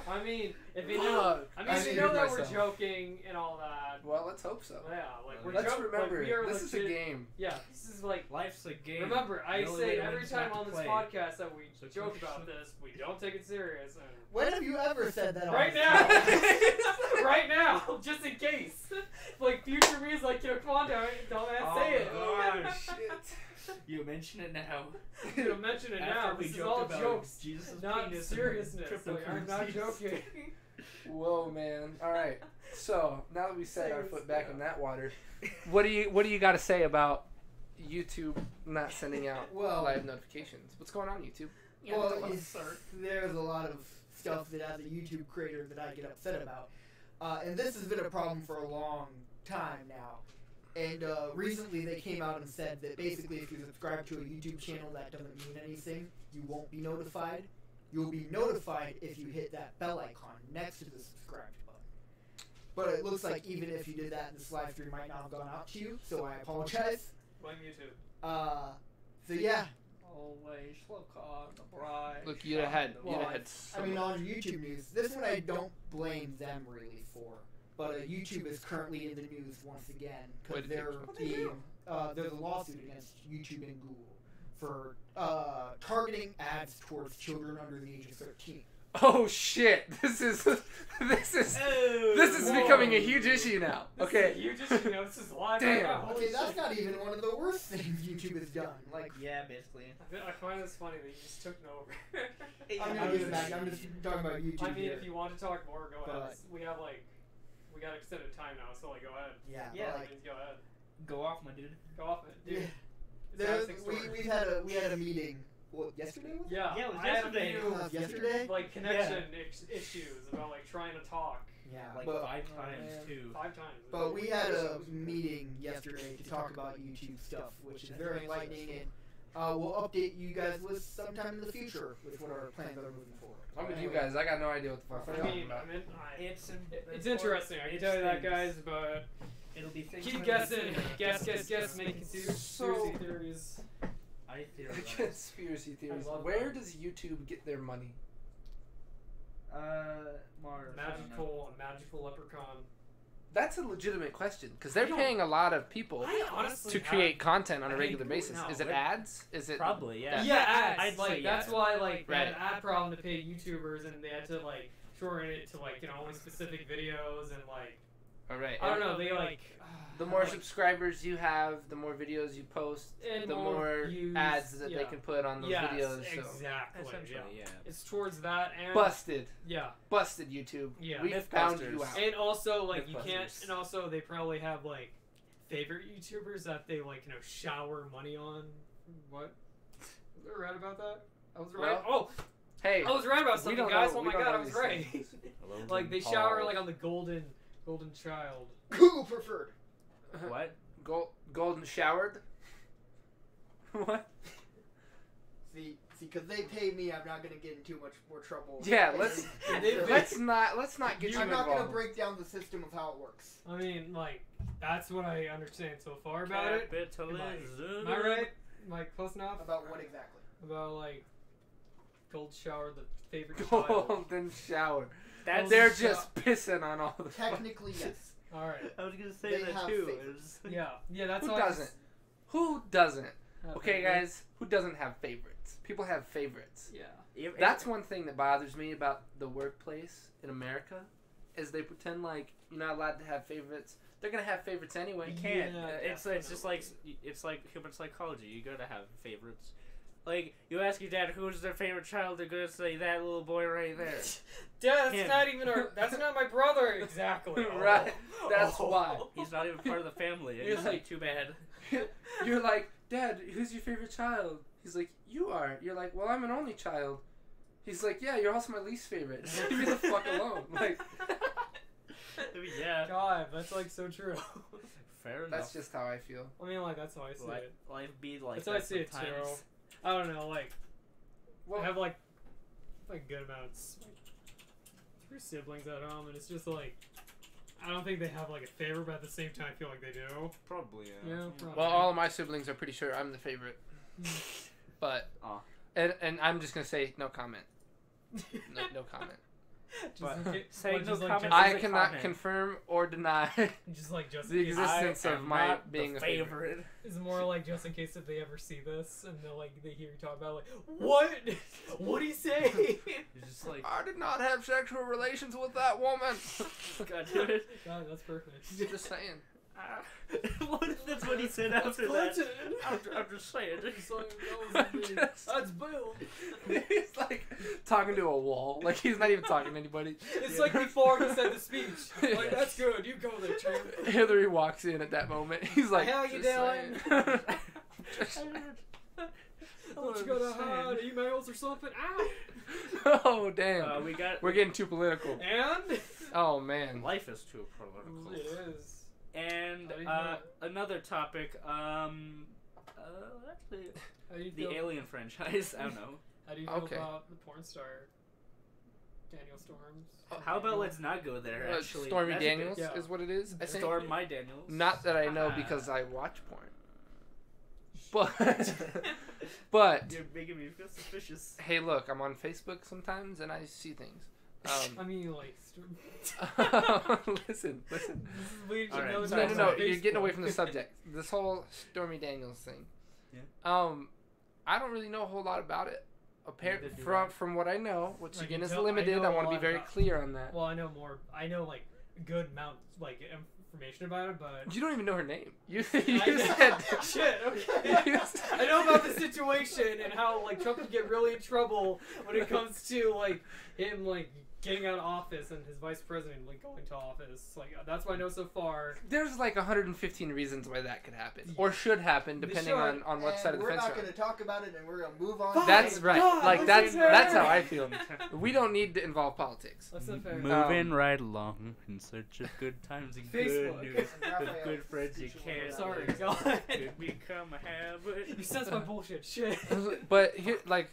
Speaker 1: I mean, if you
Speaker 3: Fuck.
Speaker 1: know, I mean,
Speaker 3: I
Speaker 1: if you
Speaker 3: hated
Speaker 1: know that we're
Speaker 3: myself.
Speaker 1: joking and all that.
Speaker 3: Well, let's hope so.
Speaker 1: Yeah, like we're
Speaker 3: Let's
Speaker 1: joking.
Speaker 3: remember,
Speaker 1: like, we are
Speaker 3: this is a
Speaker 1: legit-
Speaker 3: game.
Speaker 1: Yeah, this is like.
Speaker 2: Life's a game.
Speaker 1: Remember, I
Speaker 2: The only
Speaker 1: say
Speaker 2: way to
Speaker 1: every
Speaker 2: win is
Speaker 1: time
Speaker 2: not
Speaker 1: on
Speaker 2: to
Speaker 1: this
Speaker 2: play.
Speaker 1: podcast that we
Speaker 2: So
Speaker 1: joke
Speaker 2: push
Speaker 1: about
Speaker 2: it.
Speaker 1: this, we don't take it serious. And
Speaker 4: When have you ever said that on
Speaker 1: right
Speaker 4: this
Speaker 1: now,
Speaker 4: podcast?
Speaker 1: right now, just in case. Like future me is like, come on, don't say it.
Speaker 2: Oh, shit. You mention it now.
Speaker 1: I'm gonna mention it now.
Speaker 2: After we
Speaker 1: This is
Speaker 2: joked
Speaker 1: all
Speaker 2: about
Speaker 1: jokes,
Speaker 2: Jesus'
Speaker 1: not
Speaker 2: penis
Speaker 1: seriousness.
Speaker 2: and
Speaker 1: Like, I'm not
Speaker 2: cryptocurrencies.
Speaker 1: joking.
Speaker 3: Whoa, man! All right. So now that we set our
Speaker 1: Serious,
Speaker 3: foot back
Speaker 1: yeah.
Speaker 3: in that water, what do you got to say about YouTube not sending out
Speaker 4: Well-
Speaker 3: live notifications? What's going on, YouTube?
Speaker 4: Well,
Speaker 3: tell us.
Speaker 4: there's a lot of stuff that as a YouTube creator that I get upset about. And this has been a problem for a long time now. And recently they came out and said that basically if you subscribe to a YouTube channel that doesn't mean anything, you won't be notified. You'll be notified if you hit that bell icon next to the subscribed button. But it looks like even if you did that, this live stream might not have gone out to you, so I apologize.
Speaker 1: Blame YouTube.
Speaker 4: So yeah.
Speaker 1: Always look on the bright.
Speaker 3: Look, you'd have had.
Speaker 4: Well,
Speaker 3: So
Speaker 4: I mean, on YouTube news, this one I don't blame them really for. But YouTube is currently in the news once again
Speaker 3: What
Speaker 4: because
Speaker 3: did
Speaker 4: they're
Speaker 3: they
Speaker 4: being there's a lawsuit against YouTube and Google for targeting ads towards children under the age of 13.
Speaker 3: Oh shit! This is becoming a huge issue now. Okay.
Speaker 1: You just this is live.
Speaker 3: Damn.
Speaker 1: Right now. Holy
Speaker 4: Okay, that's
Speaker 1: shit.
Speaker 4: not even one of the worst things YouTube has done. Like,
Speaker 2: Yeah, basically.
Speaker 1: I find this funny that you just took it over.
Speaker 4: I'm gonna give it back. I'm just talking about YouTube.
Speaker 1: I mean,
Speaker 4: here.
Speaker 1: if you want to talk more, go ahead.
Speaker 4: But-
Speaker 1: We got extended time now, so like, go ahead.
Speaker 4: Yeah,
Speaker 2: Yeah,
Speaker 4: but,
Speaker 1: By all
Speaker 4: like,
Speaker 1: means, go ahead.
Speaker 2: Go off, my dude.
Speaker 1: Go off it, dude.
Speaker 4: yeah.
Speaker 1: There's
Speaker 4: we had a meeting. What, yesterday? Was it?
Speaker 1: Yeah,
Speaker 2: Yeah, it was
Speaker 1: I had a
Speaker 2: yesterday.
Speaker 1: few,
Speaker 4: Yesterday.
Speaker 1: like connection issues about like trying to talk
Speaker 4: Yeah,
Speaker 2: Like
Speaker 4: but
Speaker 2: 5 times,
Speaker 1: man.
Speaker 2: too.
Speaker 1: 5 times.
Speaker 4: But we had a meeting yesterday to talk about YouTube stuff, which is very enlightening, and we'll update you guys with sometime in the future with what our plans are moving forward.
Speaker 3: I'm with you guys. I got no idea what the fuck
Speaker 1: I
Speaker 3: you're talking
Speaker 1: mean,
Speaker 3: about.
Speaker 1: it's interesting. I can tell you that, guys. But
Speaker 2: It'll be things
Speaker 1: keep
Speaker 2: like
Speaker 1: guessing,
Speaker 2: this.
Speaker 1: guess, making conspiracy theories.
Speaker 2: I theorize.
Speaker 3: Conspiracy theories.
Speaker 1: I love
Speaker 3: Where
Speaker 1: that.
Speaker 3: does YouTube get their money?
Speaker 2: Mars.
Speaker 1: Magical leprechaun.
Speaker 3: That's a legitimate question because they're
Speaker 1: I don't-
Speaker 3: paying a lot of people
Speaker 1: I honestly
Speaker 3: to create content on a
Speaker 2: I
Speaker 3: regular
Speaker 2: think-
Speaker 3: basis.
Speaker 2: no,
Speaker 3: Is it
Speaker 2: what-
Speaker 3: ads? Is it
Speaker 2: Probably, yeah.
Speaker 1: Yeah, ads.
Speaker 2: I'd say
Speaker 1: Like that's
Speaker 2: yeah.
Speaker 1: why like they had an
Speaker 3: Right.
Speaker 1: ad problem to pay YouTubers, and they had to like shorten it to like only specific videos and like
Speaker 3: All right.
Speaker 1: I don't know. They like
Speaker 3: The more
Speaker 1: like,
Speaker 3: subscribers you have, the more videos you post,
Speaker 1: and
Speaker 3: the more
Speaker 1: views,
Speaker 3: ads that they
Speaker 1: yeah.
Speaker 3: can put on those
Speaker 1: Yes,
Speaker 3: videos. So
Speaker 1: exactly.
Speaker 2: Essentially,
Speaker 1: Yeah.
Speaker 2: yeah.
Speaker 1: It's towards that and
Speaker 3: busted,
Speaker 1: yeah,
Speaker 3: busted YouTube.
Speaker 1: Yeah.
Speaker 3: We found you
Speaker 2: Mythbusters.
Speaker 3: out.
Speaker 1: and also like you can't,
Speaker 2: Mythbusters.
Speaker 1: and also they probably have like favorite YouTubers that they like shower money on. What? Was I right about that? I was right.
Speaker 3: Well, Hey,
Speaker 1: I was right about
Speaker 3: we
Speaker 1: something,
Speaker 3: don't
Speaker 1: guys.
Speaker 3: know-
Speaker 1: Oh
Speaker 3: we
Speaker 1: my
Speaker 3: don't
Speaker 1: god,
Speaker 3: know
Speaker 1: I was
Speaker 3: these
Speaker 1: right.
Speaker 3: things.
Speaker 1: Like they shower like on the golden child.
Speaker 4: Google preferred.
Speaker 2: What?
Speaker 3: Golden showered. What?
Speaker 4: See, because they pay me, I'm not gonna get in too much more trouble.
Speaker 3: Yeah, let's not get you
Speaker 4: I'm not gonna
Speaker 3: involved.
Speaker 4: break down the system of how it works.
Speaker 1: I mean, like that's what I understand so far about it.
Speaker 2: Capitalism.
Speaker 1: Am I right? Like close enough?
Speaker 4: About what exactly?
Speaker 1: About like gold shower, the favorite child.
Speaker 3: Golden shower.
Speaker 2: That's
Speaker 3: They're
Speaker 1: Golden
Speaker 3: just pissing on all the.
Speaker 4: Technically, yes.
Speaker 1: All right.
Speaker 2: I was gonna say
Speaker 4: They
Speaker 2: that
Speaker 4: have
Speaker 2: too.
Speaker 4: favorites.
Speaker 1: Yeah. That's
Speaker 3: Who
Speaker 1: all I
Speaker 3: doesn't?
Speaker 1: just
Speaker 3: Who doesn't?
Speaker 1: have
Speaker 3: Okay,
Speaker 1: favorite.
Speaker 3: guys. Who doesn't have favorites? People have favorites.
Speaker 1: Yeah.
Speaker 3: That's one thing that bothers me about the workplace in America, is they pretend like you're not allowed to have favorites. They're gonna have favorites anyway.
Speaker 2: You can't.
Speaker 1: Yeah,
Speaker 2: It's just like human psychology. You gotta have favorites. Like you ask your dad who's their favorite child, they're gonna say that little boy right there.
Speaker 1: Dad, that's
Speaker 2: Him.
Speaker 1: not even that's not my brother. Exactly.
Speaker 3: Right. That's why.
Speaker 2: He's not even part of the family.
Speaker 3: You're
Speaker 2: It's
Speaker 3: like-
Speaker 2: too bad.
Speaker 3: You're like, Dad, who's your favorite child? He's like, you are. You're like, well, I'm an only child. He's like, yeah, you're also my least favorite. Leave me the fuck alone. Like,
Speaker 2: Yeah.
Speaker 1: God, that's like so true.
Speaker 2: Fair enough.
Speaker 3: that's just how I feel.
Speaker 1: I mean, like that's how I see
Speaker 2: life,
Speaker 1: it.
Speaker 2: life be like
Speaker 1: That's how I
Speaker 2: that
Speaker 1: see it too.
Speaker 2: sometimes.
Speaker 1: I don't know, like
Speaker 3: Well,
Speaker 1: I have like good amounts, like 3 siblings at home, and it's just like I don't think they have like a favorite, but at the same time, I feel like they do.
Speaker 2: Probably, yeah.
Speaker 1: Yeah. Probably.
Speaker 3: well, all of my siblings are pretty sure I'm the favorite. But,
Speaker 2: Aw.
Speaker 3: and I'm just gonna say no comment. No comment.
Speaker 1: Just
Speaker 2: But
Speaker 1: in ca-
Speaker 2: saying
Speaker 1: what,
Speaker 2: no
Speaker 1: just, like,
Speaker 2: comment-
Speaker 1: just-
Speaker 3: I
Speaker 2: a
Speaker 3: cannot
Speaker 2: comment.
Speaker 3: confirm or deny.
Speaker 1: just like just
Speaker 3: the
Speaker 1: in case-
Speaker 3: existence
Speaker 2: I
Speaker 3: of
Speaker 2: am
Speaker 3: my
Speaker 2: not
Speaker 3: being
Speaker 2: the
Speaker 3: a favorite.
Speaker 1: It's more like just in case if they ever see this and they hear you talk about like what? What'd he say?
Speaker 2: It's just like,
Speaker 3: I did not have sexual relations with that woman.
Speaker 2: God damn it.
Speaker 1: God, that's perfect.
Speaker 3: Just saying.
Speaker 2: What if that's what he said
Speaker 1: That's
Speaker 2: after that?
Speaker 1: Clinton.
Speaker 2: I'm just saying.
Speaker 1: It's like,
Speaker 3: I'm
Speaker 1: that was me.
Speaker 3: just-
Speaker 1: That's Bill.
Speaker 3: He's like talking to a wall. Like he's not even talking to anybody.
Speaker 1: It's like before he said the speech. Like that's good. You go there, champ.
Speaker 3: Hillary walks in at that moment. He's like,
Speaker 1: How you
Speaker 3: "Just
Speaker 1: doing?"
Speaker 3: saying." Just saying.
Speaker 1: Don't you gotta hide emails or something? Ah.
Speaker 3: Oh damn. We're getting too political.
Speaker 1: And
Speaker 3: Oh man.
Speaker 2: Life is too political.
Speaker 1: it is.
Speaker 2: And
Speaker 1: How do you feel?
Speaker 2: another topic. Actually,
Speaker 1: How do you
Speaker 2: the
Speaker 1: feel?
Speaker 2: Alien franchise. I don't know.
Speaker 1: How do you feel
Speaker 3: Okay.
Speaker 1: about the porn star Daniel Storms?
Speaker 2: How about let's not go there? Actually,
Speaker 3: Stormy
Speaker 2: That's a good-
Speaker 3: Daniels
Speaker 1: yeah.
Speaker 3: is what it is. I think.
Speaker 2: Storm my Daniels.
Speaker 3: Not that I know because I watch porn. But but
Speaker 2: You're making me feel suspicious.
Speaker 3: hey, look, I'm on Facebook sometimes and I see things.
Speaker 1: I mean, like,
Speaker 3: Listen.
Speaker 1: this is weird.
Speaker 2: All right,
Speaker 1: No,
Speaker 2: sorry,
Speaker 3: No.
Speaker 2: sorry.
Speaker 3: You're getting away from the subject. This whole Stormy Daniels thing.
Speaker 2: Yeah.
Speaker 3: I don't really know a whole lot about it.
Speaker 2: Neither do
Speaker 3: From what I know, which
Speaker 1: Like,
Speaker 3: again
Speaker 1: you
Speaker 3: is
Speaker 1: tell- I
Speaker 3: limited.
Speaker 1: know
Speaker 3: I
Speaker 1: a
Speaker 3: want to be
Speaker 1: lot
Speaker 3: very
Speaker 1: about-
Speaker 3: clear on that.
Speaker 1: Well, I know more. I know like a good amount, like information about it, but
Speaker 3: You don't even know her name. You
Speaker 1: I know-
Speaker 3: said
Speaker 1: shit. Okay. I know about the situation and how like Trump could get really in trouble when it comes to like him like getting out of office and his vice president like going to office. Like that's what I know so far.
Speaker 3: There's like 115 reasons why that could happen or should happen
Speaker 1: They
Speaker 3: depending
Speaker 1: should.
Speaker 3: on what side of the
Speaker 4: we're
Speaker 3: fence
Speaker 4: not
Speaker 3: you're
Speaker 4: going
Speaker 3: on.
Speaker 4: to talk about it, and we're going to move on.
Speaker 1: Fine.
Speaker 3: That's right.
Speaker 1: God,
Speaker 3: Like that's
Speaker 1: listen to
Speaker 3: that's how
Speaker 1: her.
Speaker 3: I feel. We don't need to involve politics.
Speaker 1: That's not fair.
Speaker 2: Moving right along in search of good times and
Speaker 1: Facebook.
Speaker 2: good news. With good friends you can't.
Speaker 1: Sorry,
Speaker 2: lose.
Speaker 1: God.
Speaker 2: Could become a habit.
Speaker 1: You sense my bullshit. Shit.
Speaker 3: But here, like,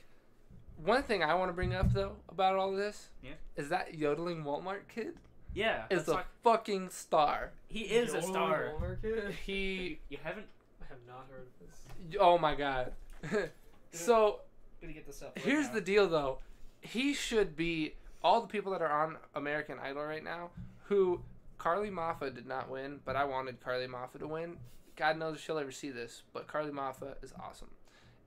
Speaker 3: one thing I want to bring up though about all of this,
Speaker 2: Yeah.
Speaker 3: is that yodeling Walmart kid
Speaker 2: Yeah.
Speaker 3: is
Speaker 2: that's
Speaker 3: the
Speaker 2: like-
Speaker 3: fucking star.
Speaker 2: he is a
Speaker 1: Yodeling
Speaker 2: star.
Speaker 1: Walmart kid?
Speaker 3: He,
Speaker 2: You haven't.
Speaker 1: I have not heard of this.
Speaker 3: oh my god. So
Speaker 2: Gonna get this up. right
Speaker 3: here's
Speaker 2: now.
Speaker 3: the deal though, he should be all the people that are on American Idol right now. Who Carly Moffa did not win, but I wanted Carly Moffa to win. God knows if she'll ever see this, but Carly Moffa is awesome.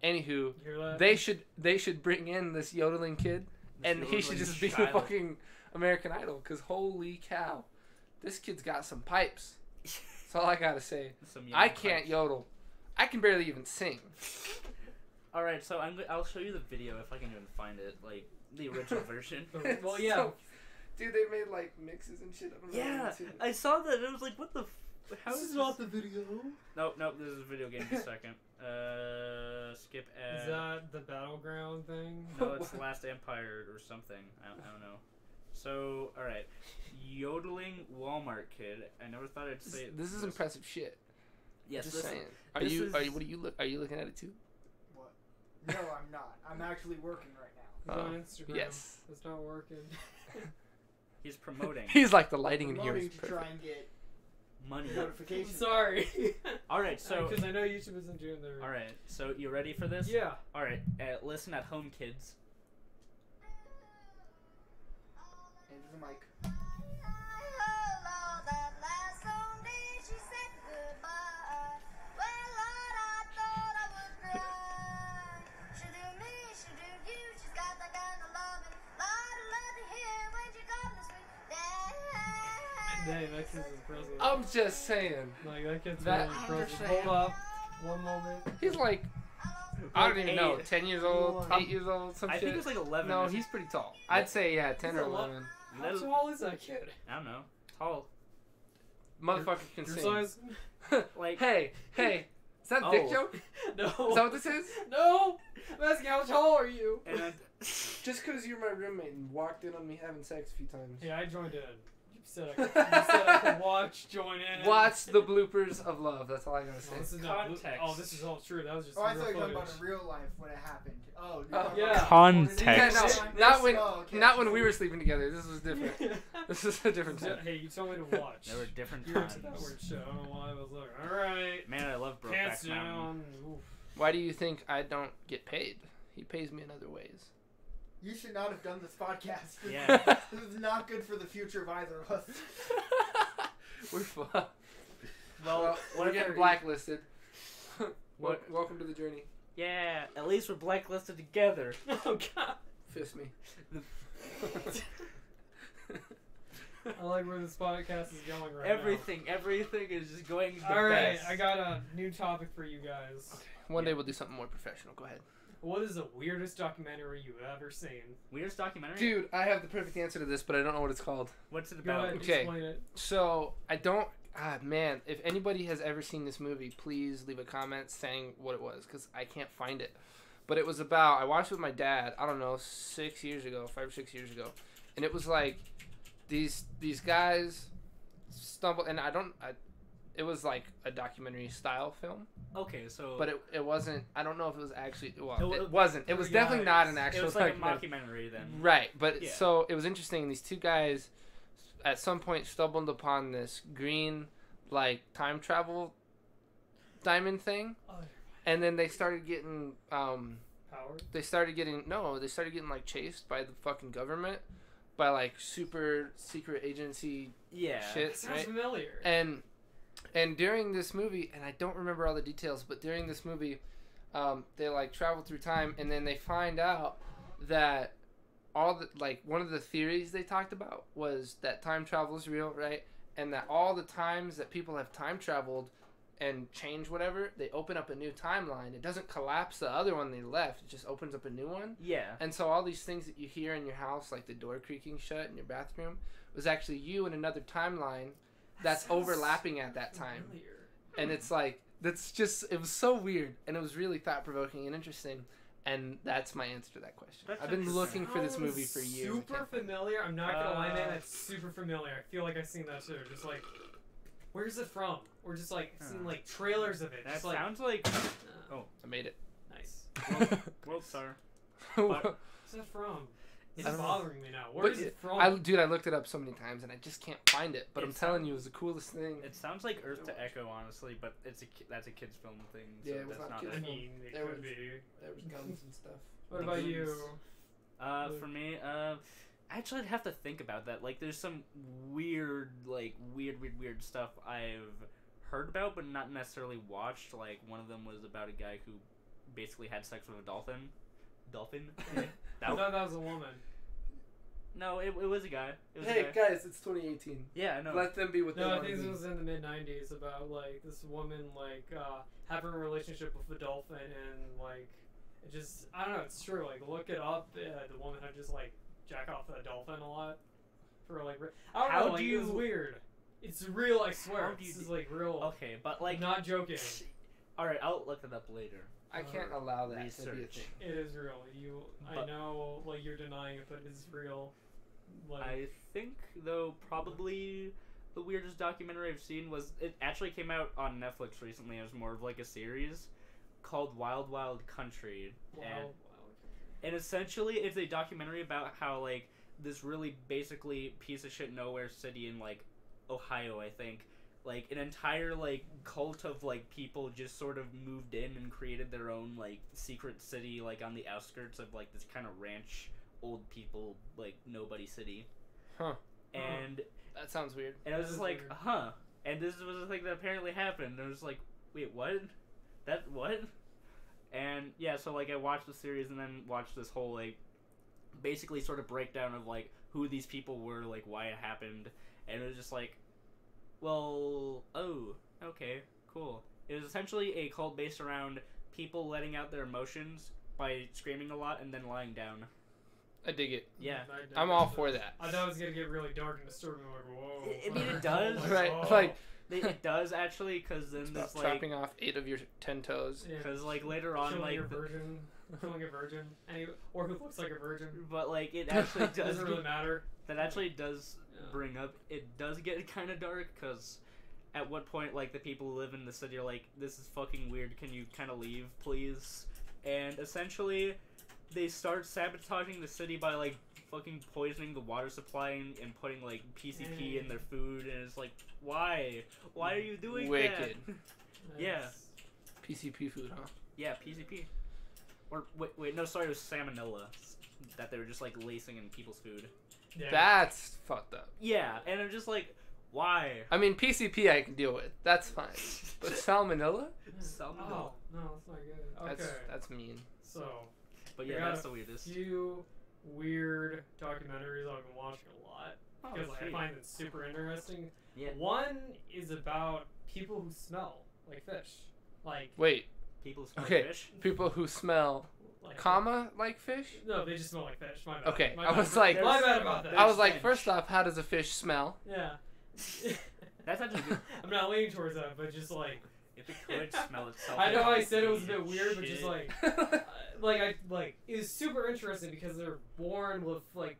Speaker 3: Anywho,
Speaker 1: You hear that?
Speaker 3: they should bring in this yodeling kid,
Speaker 2: This
Speaker 3: and he should
Speaker 2: yodeling
Speaker 3: just be the
Speaker 2: child.
Speaker 3: fucking American Idol. Cause holy cow, this kid's got some pipes. That's all I gotta say.
Speaker 2: Some young
Speaker 3: I can't
Speaker 2: pipes.
Speaker 3: yodel. I can barely even sing.
Speaker 2: All right, so I'll show you the video if I can even find it, like the original version.
Speaker 1: Well, yeah.
Speaker 3: So, dude, they made like mixes and shit. I don't know
Speaker 2: Yeah,
Speaker 3: if you've seen it.
Speaker 2: I saw that. And I was like, what the How
Speaker 1: This
Speaker 2: is
Speaker 1: is not the video.
Speaker 2: Nope, this is a video game. Just a second. Skip ad.
Speaker 1: Is that the battleground thing?
Speaker 2: No, it's Last Empire or something. I don't know. So, all right, yodeling Walmart kid. I never thought I'd say
Speaker 3: This is impressive shit.
Speaker 2: Yes,
Speaker 3: Just
Speaker 2: this
Speaker 3: saying.
Speaker 2: this is-
Speaker 3: Are you looking at it too?
Speaker 4: What? No, I'm not. I'm actually working right now.
Speaker 1: It's on
Speaker 3: Oh,
Speaker 1: Instagram.
Speaker 3: yes.
Speaker 1: It's not working.
Speaker 2: He's promoting
Speaker 3: He's like the lighting in here
Speaker 4: Promoting
Speaker 3: is
Speaker 4: to try
Speaker 3: perfect.
Speaker 4: and get
Speaker 2: money.
Speaker 4: notifications.
Speaker 1: Sorry.
Speaker 2: All right, so
Speaker 1: Because I know YouTube isn't doing their.
Speaker 2: all right, so you ready for this?
Speaker 1: Yeah.
Speaker 2: All right, listen at home, kids.
Speaker 4: Into the mic.
Speaker 1: Dang, that kid's impressive.
Speaker 3: I'm just saying.
Speaker 1: Like, that kid's
Speaker 3: That-
Speaker 1: really
Speaker 3: I'm
Speaker 1: impressive.
Speaker 3: just saying.
Speaker 1: Hold up. One moment.
Speaker 3: He's like, I don't even know,
Speaker 2: 8.
Speaker 3: 10 years old,
Speaker 1: I
Speaker 3: 8 years old, some
Speaker 2: I
Speaker 3: shit.
Speaker 2: think it's like 11.
Speaker 3: No,
Speaker 2: isn't
Speaker 3: he's pretty tall. I'd say, yeah, 10 or
Speaker 1: He's a lot-
Speaker 3: 11.
Speaker 1: How
Speaker 2: Little-
Speaker 1: tall is that kid?
Speaker 2: I don't know. Tall.
Speaker 3: Motherfucker can
Speaker 1: Your
Speaker 3: sing.
Speaker 1: size?
Speaker 2: Like
Speaker 3: Hey, is that a dick
Speaker 2: Oh.
Speaker 3: joke?
Speaker 1: No.
Speaker 3: Is that what this is?
Speaker 1: No! I'm asking how tall are you?
Speaker 2: and then,
Speaker 3: Just because you're my roommate and walked in on me having sex a few times.
Speaker 1: Yeah, I joined in. You said I could watch, join in.
Speaker 3: Watch the bloopers of love. That's all I gotta say.
Speaker 1: Oh, this is not
Speaker 2: Context.
Speaker 1: oh, this is all true. That was just
Speaker 4: Oh, I
Speaker 1: real
Speaker 4: thought you were talking
Speaker 1: footage.
Speaker 4: about in real life when it happened. Oh,
Speaker 3: Oh,
Speaker 1: yeah.
Speaker 2: Context.
Speaker 3: Yeah, no, not when,
Speaker 4: Oh, okay.
Speaker 3: not when we were sleeping together. This was different. This is a different time.
Speaker 1: Hey, you told me to watch.
Speaker 2: there were different
Speaker 1: You're into that
Speaker 2: times.
Speaker 1: word shit. I don't know why I was like, alright.
Speaker 2: Man, I love
Speaker 1: Pants
Speaker 2: Brokeback Mountain.
Speaker 1: down. Oof.
Speaker 3: Why do you think I don't get paid? He pays me in other ways.
Speaker 4: You should not have done this podcast.
Speaker 2: Yeah.
Speaker 4: This is not good for the future of either of us.
Speaker 3: We're fucked.
Speaker 2: Well,
Speaker 3: We're
Speaker 2: what
Speaker 3: getting
Speaker 2: if-
Speaker 3: blacklisted.
Speaker 2: What-
Speaker 3: Welcome to the journey.
Speaker 2: Yeah, at least we're blacklisted together.
Speaker 1: Oh, God.
Speaker 3: Fist me.
Speaker 1: I like where this podcast is going right
Speaker 2: Everything is just going the
Speaker 1: now. Alright,
Speaker 2: best.
Speaker 1: I got a new topic for you guys.
Speaker 3: One day we'll do something more professional. Go ahead.
Speaker 1: What is the weirdest documentary you've ever seen?
Speaker 2: Weirdest documentary?
Speaker 3: Dude, I have the perfect answer to this, but I don't know what it's called.
Speaker 2: What's it
Speaker 1: Go
Speaker 2: about?
Speaker 1: ahead,
Speaker 3: Okay.
Speaker 1: explain it.
Speaker 3: So, I don't... Ah, man. If anybody has ever seen this movie, please leave a comment saying what it was, because I can't find it. But it was about... I watched it with my dad, I don't know, 5 or 6 years ago. And it was like... These guys stumbled... And it was like a documentary style film.
Speaker 2: Okay, so
Speaker 3: But it wasn't... I don't know if it was actually... Well,
Speaker 2: It-
Speaker 3: it wasn't. It was
Speaker 1: Three
Speaker 3: definitely
Speaker 1: guys.
Speaker 3: not an
Speaker 2: it
Speaker 3: actual
Speaker 2: was like a
Speaker 3: documentary.
Speaker 2: mockumentary then.
Speaker 3: Right, but
Speaker 2: Yeah.
Speaker 3: so it was interesting. These two guys at some point stumbled upon this green, like, time travel diamond thing.
Speaker 1: Oh,
Speaker 3: And then they started getting,
Speaker 1: Howard?
Speaker 3: they started getting like chased by the fucking government, by like super secret agency
Speaker 2: Yeah.
Speaker 3: shit,
Speaker 1: Sounds
Speaker 3: right?
Speaker 1: familiar.
Speaker 3: And during this movie, and I don't remember all the details, but during this movie, they like travel through time, and then they find out that one of the theories they talked about was that time travel is real, right? And that all the times that people have time traveled and changed whatever, they open up a new timeline. It doesn't collapse the other one they left. It just opens up a new one.
Speaker 2: Yeah.
Speaker 3: And so all these things that you hear in your house, like the door creaking shut in your bathroom, was actually you in another timeline that's
Speaker 1: sounds
Speaker 3: overlapping at that time.
Speaker 1: Familiar.
Speaker 3: And it's like, it was so weird, and it was really thought-provoking and interesting, and that's my answer to that question.
Speaker 2: That's
Speaker 3: I've been
Speaker 2: interesting.
Speaker 3: looking for this
Speaker 1: Sounds
Speaker 3: movie for years. I
Speaker 1: Super
Speaker 3: can't-
Speaker 1: familiar. I'm not gonna lie, man.
Speaker 2: Uh,
Speaker 1: That's super familiar. I feel like I've seen that too. Just like, where's it from? Or just like seen like trailers of it.
Speaker 2: That
Speaker 1: Just like,
Speaker 2: sounds like
Speaker 3: I made it.
Speaker 1: nice.
Speaker 2: World Star.
Speaker 1: Where's that from? It's
Speaker 3: I don't know.
Speaker 1: bothering me now. Where
Speaker 3: But
Speaker 1: is it from?
Speaker 3: I looked it up so many times, and I just can't find it. But
Speaker 2: It
Speaker 3: I'm telling
Speaker 2: sounds-
Speaker 3: you, it was the coolest thing.
Speaker 2: It sounds like Earth to Echo, honestly, but that's a kids' film thing. So
Speaker 3: Yeah, it was
Speaker 2: that's
Speaker 3: not
Speaker 2: not.
Speaker 3: kids'
Speaker 1: I
Speaker 2: that-
Speaker 3: film.
Speaker 1: mean, it
Speaker 3: There
Speaker 1: could
Speaker 3: was-
Speaker 1: be.
Speaker 3: There was guns and stuff.
Speaker 1: What about you?
Speaker 2: For me, actually, I'd have to think about that. Like, there's some weird stuff I've heard about, but not necessarily watched. Like, one of them was about a guy who basically had sex with a dolphin. Dolphin?
Speaker 1: I thought that was a woman.
Speaker 2: No, it was a guy. It was a
Speaker 3: Hey
Speaker 2: guy.
Speaker 3: guys, it's 2018.
Speaker 2: Yeah, I know.
Speaker 3: Let them be what they
Speaker 1: No, I
Speaker 3: want
Speaker 1: think
Speaker 3: to
Speaker 1: this
Speaker 3: be.
Speaker 1: was in the mid '90s about like this woman like having a relationship with a dolphin and like it just I don't know. It's true. Like look it up. The woman had just like jack off the dolphin a lot for like I don't
Speaker 2: How
Speaker 1: know. Like,
Speaker 2: do
Speaker 1: it was
Speaker 2: you-
Speaker 1: weird. It's real. I swear.
Speaker 2: How do you
Speaker 1: This is
Speaker 2: do-
Speaker 1: like real.
Speaker 2: Okay, but like,
Speaker 1: I'm not joking.
Speaker 2: all right, I'll look it up later.
Speaker 3: I can't allow that to be a
Speaker 2: Research.
Speaker 3: thing.
Speaker 1: It is real. I
Speaker 2: But-
Speaker 1: know, like you're denying it, but it's real. Like,
Speaker 2: I think though probably the weirdest documentary I've seen was it actually came out on Netflix recently. It was more of like a series called Wild Wild Country, and essentially it's a documentary about how like this really basically piece of shit nowhere city in like Ohio, I think, like an entire like cult of like people just sort of moved in and created their own like secret city like on the outskirts of like this kind of ranch old people like nobody city.
Speaker 3: Huh.
Speaker 2: And
Speaker 3: That sounds weird.
Speaker 2: and I was
Speaker 1: That
Speaker 2: just
Speaker 1: is
Speaker 2: like,
Speaker 1: weird.
Speaker 2: huh. And this was a thing that apparently happened. And I was like, wait, what? That what? And yeah, so like I watched the series and then watched this whole like basically sort of breakdown of like who these people were, like why it happened, and it was just like, well, oh, okay, cool. It was essentially a cult based around people letting out their emotions by screaming a lot and then lying down.
Speaker 3: I dig it.
Speaker 2: Yeah.
Speaker 3: I'm all for that.
Speaker 1: I thought it was gonna get really dark and disturbing. Like, whoa.
Speaker 2: I mean, it does.
Speaker 1: Like,
Speaker 3: Right,
Speaker 1: oh.
Speaker 3: like
Speaker 2: It does actually, because then
Speaker 3: it's
Speaker 2: there's
Speaker 3: about
Speaker 2: like,
Speaker 3: chopping off 8 of your 10 toes.
Speaker 1: Yeah.
Speaker 2: because like later on,
Speaker 1: killing
Speaker 2: like,
Speaker 1: a virgin, killing a virgin, or who looks like a virgin.
Speaker 2: but like it actually does.
Speaker 1: Doesn't really matter.
Speaker 2: That actually does
Speaker 1: Yeah.
Speaker 2: bring up. It does get kind of dark, because at what point like the people who live in the city are like, this is fucking weird. Can you kind of leave, please? And essentially, they start sabotaging the city by like fucking poisoning the water supply and putting like PCP in their food, and it's like, why? Why are you doing
Speaker 3: Wicked.
Speaker 2: that? Yeah.
Speaker 1: That's-
Speaker 3: PCP food, huh?
Speaker 2: Yeah, PCP. Or wait, no, sorry, it was salmonella that they were just like lacing in people's food.
Speaker 1: Yeah.
Speaker 3: That's fucked up.
Speaker 2: Yeah, and I'm just like, why?
Speaker 3: I mean, PCP I can deal with. That's fine. But salmonella?
Speaker 2: Salmonella.
Speaker 1: Oh, no, that's not good. Okay.
Speaker 3: That's mean.
Speaker 1: So,
Speaker 2: But
Speaker 1: We
Speaker 2: yeah,
Speaker 1: got
Speaker 2: that's
Speaker 1: a
Speaker 2: the weirdest.
Speaker 1: few weird documentaries I've been watching a lot
Speaker 2: Oh,
Speaker 1: because like, I
Speaker 2: sweet.
Speaker 1: find it super interesting.
Speaker 2: Yeah.
Speaker 1: One is about people who smell like fish. Like,
Speaker 3: Wait,
Speaker 2: People smell
Speaker 3: Okay.
Speaker 2: fish.
Speaker 3: people who smell,
Speaker 1: like
Speaker 3: like fish?
Speaker 1: No, they just smell like fish. My bad.
Speaker 3: Okay,
Speaker 1: My
Speaker 3: I
Speaker 1: bad.
Speaker 3: was like-
Speaker 1: my bad about that.
Speaker 3: I was like,
Speaker 2: stench.
Speaker 3: first off, how does a fish smell?
Speaker 1: Yeah.
Speaker 2: That's actually good.
Speaker 1: I'm not leaning towards that, but just like
Speaker 2: If it could smell itself.
Speaker 1: I know
Speaker 2: it
Speaker 1: I said it was a
Speaker 2: would
Speaker 1: bit
Speaker 2: be
Speaker 1: weird, but just
Speaker 2: shit.
Speaker 1: like it was super interesting because they're born with like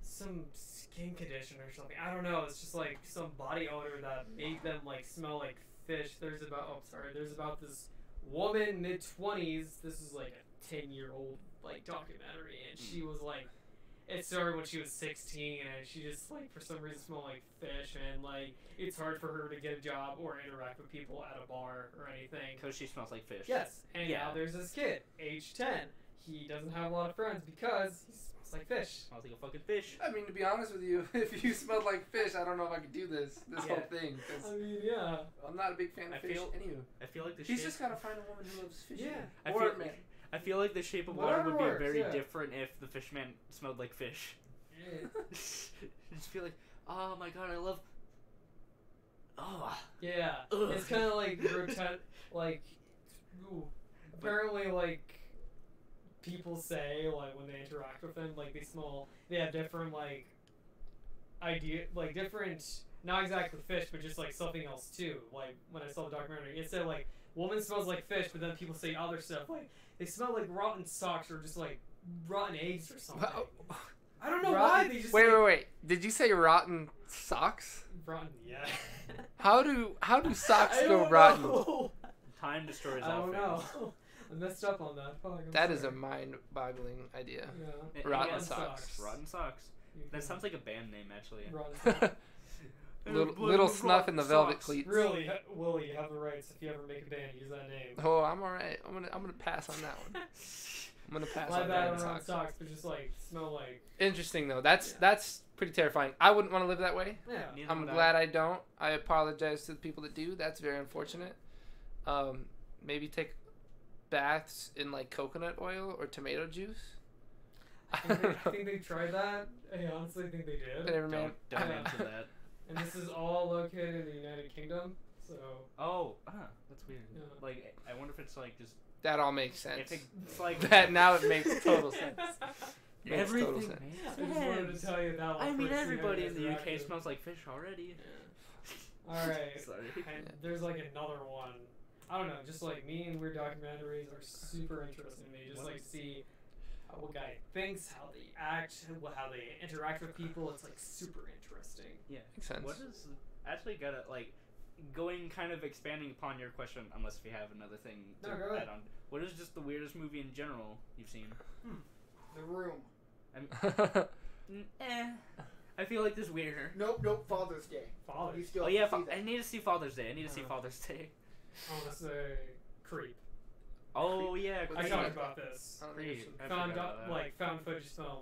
Speaker 1: some skin condition or something. I don't know. It's just like some body odor that made them like smell like fish. There's about this woman mid-20s. This is like a 10-year-old like documentary, and she was like, it started when she was 16, and she just like for some reason smelled like fish, and like it's hard for her to get a job or interact with people at a bar or anything.
Speaker 2: Because she smells like fish.
Speaker 1: Yes, and
Speaker 2: Yeah.
Speaker 1: now there's this kid, age 10. He doesn't have a lot of friends because he smells like fish.
Speaker 2: Smells like a fucking fish.
Speaker 3: I mean, to be honest with you, if you smelled like fish, I don't know if I could do this
Speaker 2: Yeah.
Speaker 3: whole thing. 'Cause
Speaker 1: I mean, yeah.
Speaker 3: I'm not a big fan of
Speaker 2: I
Speaker 3: fish.
Speaker 2: feel-
Speaker 3: Anywho,
Speaker 2: I feel like the
Speaker 3: he's
Speaker 2: shape.
Speaker 3: just gotta find a woman who loves fish.
Speaker 1: Yeah.
Speaker 2: I
Speaker 3: Or
Speaker 2: feel-
Speaker 3: man.
Speaker 2: I feel like the shape of water
Speaker 1: Whatever
Speaker 2: would be
Speaker 1: works,
Speaker 2: very
Speaker 1: yeah.
Speaker 2: different if the fish man smelled like fish. I just feel like, oh my god, I love. Oh.
Speaker 1: Yeah.
Speaker 2: Ugh.
Speaker 1: It's kind of like like, ooh, apparently like people say like when they interact with them, like they have different like different, not exactly fish, but just like something else too. Like when I saw the documentary, it said like woman smells like fish, but then people say other stuff like they smell like rotten socks or just like rotten eggs or something. I don't know why they just
Speaker 3: Wait. Did you say rotten socks?
Speaker 1: rotten. Yeah.
Speaker 3: How do socks
Speaker 1: I
Speaker 3: go
Speaker 1: don't
Speaker 3: rotten?
Speaker 1: know.
Speaker 2: Time destroys
Speaker 1: I don't
Speaker 2: outfits.
Speaker 1: know. I messed up on that. Fuck, I'm
Speaker 3: That is a
Speaker 1: sorry.
Speaker 3: mind-boggling idea.
Speaker 1: Yeah.
Speaker 3: Rotten
Speaker 2: Again,
Speaker 3: socks.
Speaker 2: Rotten socks.
Speaker 1: You
Speaker 2: That
Speaker 1: can-
Speaker 2: sounds like a band name, actually.
Speaker 1: Rotten socks.
Speaker 3: Little snuff in the velvet
Speaker 2: Socks.
Speaker 3: cleats.
Speaker 1: Really, Willie, you have the rights. If you ever make a band, use that name.
Speaker 3: Oh, I'm all right. I'm gonna pass on that one. I'm gonna pass
Speaker 1: My
Speaker 3: on
Speaker 1: bad
Speaker 3: rotten
Speaker 1: on
Speaker 3: socks.
Speaker 1: socks, but just like smell like.
Speaker 3: Interesting though. That's
Speaker 1: Yeah.
Speaker 3: that's pretty terrifying. I wouldn't want to live that way.
Speaker 1: Yeah.
Speaker 2: Neither
Speaker 3: I'm
Speaker 2: would
Speaker 3: glad I don't. I apologize to the people that do. That's very unfortunate. Maybe take baths in like coconut oil or tomato juice. I
Speaker 1: I
Speaker 3: don't know.
Speaker 1: think they tried that. I honestly think they did.
Speaker 3: Whatever, man.
Speaker 2: Don't
Speaker 1: Yeah.
Speaker 2: answer that.
Speaker 1: And this is all located in the United Kingdom, so.
Speaker 2: Oh, that's weird.
Speaker 1: Yeah.
Speaker 2: Like, I wonder if it's like just
Speaker 3: That all makes sense.
Speaker 2: if it's like
Speaker 3: That now it makes total sense. Makes total
Speaker 2: Everything
Speaker 3: sense.
Speaker 1: I just wanted to tell you that one.
Speaker 2: I mean,
Speaker 1: first thing
Speaker 2: everybody in the UK
Speaker 1: interacted.
Speaker 2: smells like fish already.
Speaker 1: Alright.
Speaker 2: Sorry.
Speaker 1: And there's like another one. I don't know, just like me and weird documentaries are super interesting to me. Just like see how a guy thinks, how they act, how they interact with people. It's like super interesting.
Speaker 2: Yeah.
Speaker 3: Makes sense.
Speaker 2: What is actually gotta like going kind of expanding upon your question, unless if you have another thing to
Speaker 1: No, go ahead.
Speaker 2: add on. What is just the weirdest movie in general you've seen?
Speaker 4: The Room.
Speaker 2: I feel like this weirder.
Speaker 4: Nope. Father's Day.
Speaker 1: Father's
Speaker 4: You still
Speaker 2: Oh yeah,
Speaker 4: have to see that.
Speaker 2: I need to see Father's Day. I need to see Father's Day.
Speaker 1: I want to say Creep.
Speaker 2: Oh yeah,
Speaker 3: What's
Speaker 1: I
Speaker 2: Creed.
Speaker 3: that?
Speaker 1: talked about this.
Speaker 2: Creed. I
Speaker 1: Found
Speaker 2: forgot about that.
Speaker 1: like found footage film.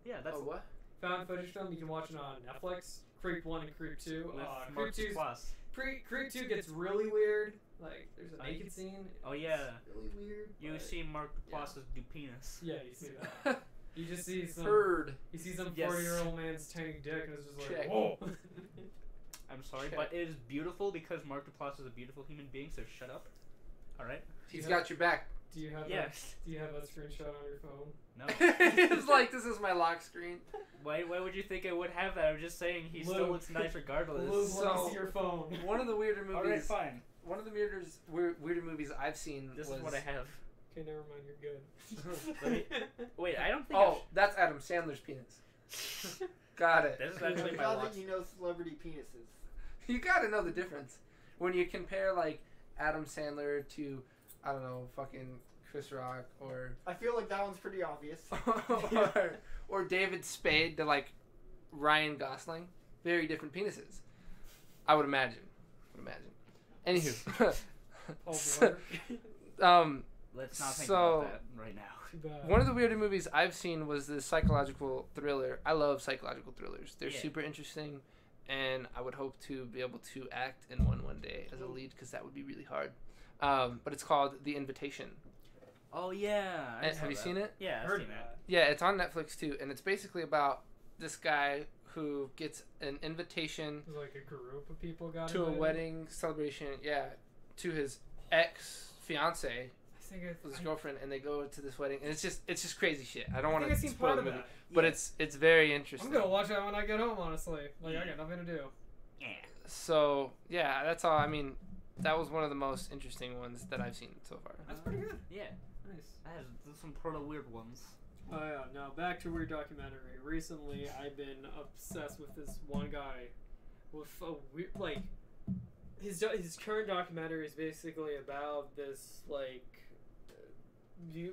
Speaker 2: Yeah, that's
Speaker 3: Oh, what?
Speaker 1: Found footage film. You can watch it on Netflix. Creep 1 and Creep 2.
Speaker 2: with
Speaker 1: Creep
Speaker 2: Mark
Speaker 1: 2's
Speaker 2: Plus.
Speaker 1: Creep 2 gets really weird. Like there's a naked scene.
Speaker 2: Oh yeah,
Speaker 4: Really weird.
Speaker 2: you
Speaker 4: but-
Speaker 2: see Mark Plus's do penis.
Speaker 1: Yeah, you see that. You just see some.
Speaker 3: Heard.
Speaker 1: You see some
Speaker 2: Yes.
Speaker 1: 40-year-old man's tiny dick, and it's just like,
Speaker 3: Check.
Speaker 1: whoa.
Speaker 2: I'm sorry,
Speaker 3: Check.
Speaker 2: but it is beautiful because Mark Duplass is a beautiful human being. So shut up. All right.
Speaker 3: He's got your back.
Speaker 1: Do you have
Speaker 2: Yes.
Speaker 1: Do you have a screenshot on your phone?
Speaker 2: No.
Speaker 3: It's like, this is my lock screen.
Speaker 2: Why would you think I would have that? I'm just saying he still
Speaker 1: Luke.
Speaker 2: looks nice regardless.
Speaker 1: Luke, let me
Speaker 3: So-
Speaker 1: see your phone.
Speaker 3: One of the weirder movies.
Speaker 2: All right, fine.
Speaker 3: One of the weirder movies I've seen
Speaker 2: This
Speaker 3: was.
Speaker 2: is what I have.
Speaker 1: Okay, never mind. You're good.
Speaker 2: Let me- Wait, I don't think.
Speaker 3: Oh, that's Adam Sandler's penis. Got it.
Speaker 2: This is actually
Speaker 4: I'm
Speaker 2: my
Speaker 4: glad
Speaker 2: watch.
Speaker 4: that you know celebrity penises.
Speaker 3: You gotta know the difference when you compare like Adam Sandler to, I don't know, fucking Chris Rock or
Speaker 4: I feel like that one's pretty obvious.
Speaker 3: or David Spade to like Ryan Gosling. Very different penises. I would imagine. Anywho,
Speaker 1: Oh,
Speaker 3: So,
Speaker 1: boy.
Speaker 2: Let's not think
Speaker 3: So-
Speaker 2: about that right now.
Speaker 1: Too bad.
Speaker 3: one of the weirder movies I've seen was this psychological thriller. I love psychological thrillers. They're
Speaker 2: Yeah.
Speaker 3: super interesting, and I would hope to be able to act in one day as a lead because that would be really hard. But it's called The Invitation.
Speaker 2: Oh yeah.
Speaker 3: Have you seen it?
Speaker 2: Yeah, I've
Speaker 1: Heard
Speaker 2: seen
Speaker 1: of
Speaker 2: it.
Speaker 1: that.
Speaker 3: Yeah, it's on Netflix too, and it's basically about this guy who gets an invitation
Speaker 1: It was like a group of people got
Speaker 3: to a
Speaker 1: invited.
Speaker 3: wedding celebration. Yeah, to his ex fiance,
Speaker 1: I think
Speaker 3: his girlfriend, and they go to this wedding, and it's just crazy shit. I don't
Speaker 1: I
Speaker 3: want
Speaker 1: think I've
Speaker 3: to
Speaker 1: seen
Speaker 3: spoil
Speaker 1: part
Speaker 3: the
Speaker 1: of
Speaker 3: movie,
Speaker 1: that.
Speaker 3: but it's very interesting.
Speaker 1: I'm gonna watch that when I get home. Honestly, like I got nothing to do.
Speaker 2: Yeah.
Speaker 3: So yeah, that's all. I mean, that was one of the most interesting ones that I've seen so far.
Speaker 1: That's pretty good.
Speaker 2: Yeah.
Speaker 1: Nice.
Speaker 2: That has some proto weird ones.
Speaker 1: Oh yeah. Now back to weird documentary. Recently, I've been obsessed with this one guy with a weird like his current documentary is basically about this like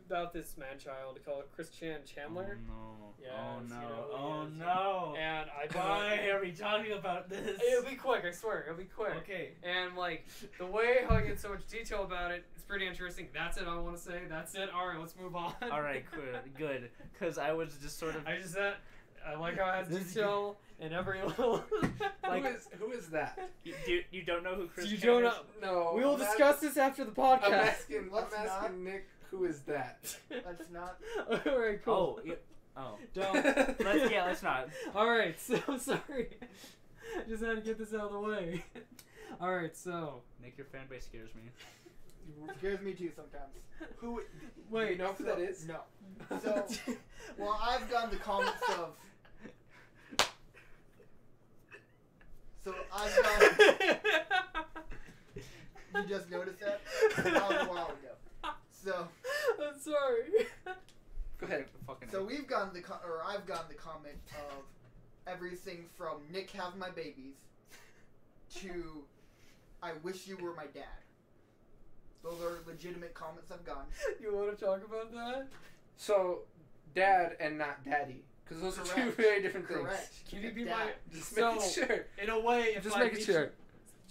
Speaker 1: about this man child called Christian Chandler.
Speaker 2: Oh no.
Speaker 1: Yes,
Speaker 2: oh
Speaker 1: you
Speaker 2: no.
Speaker 1: know who he
Speaker 2: Oh
Speaker 1: is.
Speaker 2: no.
Speaker 1: And I
Speaker 2: Why are we talking about this?
Speaker 1: It'll be quick. I swear. It'll be quick.
Speaker 2: Okay.
Speaker 1: And like the way how I get so much detail about it, it's pretty interesting. That's it. I want to say. That's it. All right. Let's move on.
Speaker 2: All right. Good. Because I was just sort of.
Speaker 1: I just said. I like how it has detail in every little.
Speaker 2: Like-
Speaker 3: who is that?
Speaker 2: You don't know who Chris
Speaker 1: You
Speaker 2: Chan
Speaker 1: don't
Speaker 2: is?
Speaker 1: know.
Speaker 3: No,
Speaker 1: We will
Speaker 3: I'm
Speaker 1: discuss this after the
Speaker 3: I'm
Speaker 1: podcast.
Speaker 3: asking
Speaker 4: Let's
Speaker 3: Nick, who is that?
Speaker 4: Let's not.
Speaker 1: All right. Cool.
Speaker 2: Oh.
Speaker 1: Don't.
Speaker 2: Let's not.
Speaker 1: All right. So sorry. Just had to get this out of the way. All right. So.
Speaker 2: Nick, your fan base scares me.
Speaker 4: Scares me too sometimes.
Speaker 3: Who?
Speaker 1: Wait.
Speaker 3: Do you know who that is?
Speaker 4: No. So, well, I've gotten the comments of. So I've gotten. You just noticed that? That was a while ago. So.
Speaker 1: I'm sorry.
Speaker 3: Go ahead.
Speaker 4: So we've gotten I've gotten the comment of everything from Nick have my babies to I wish you were my dad. Those are legitimate comments I've gotten.
Speaker 1: You want to talk about that?
Speaker 3: So, dad and not daddy, because those are two
Speaker 4: Correct.
Speaker 3: very different things.
Speaker 4: Correct.
Speaker 1: Can you be
Speaker 4: Dad.
Speaker 1: my?
Speaker 3: Just
Speaker 1: So,
Speaker 3: making sure.
Speaker 1: in a way, if
Speaker 3: Just
Speaker 1: I
Speaker 3: making
Speaker 1: meet
Speaker 3: sure.
Speaker 1: you-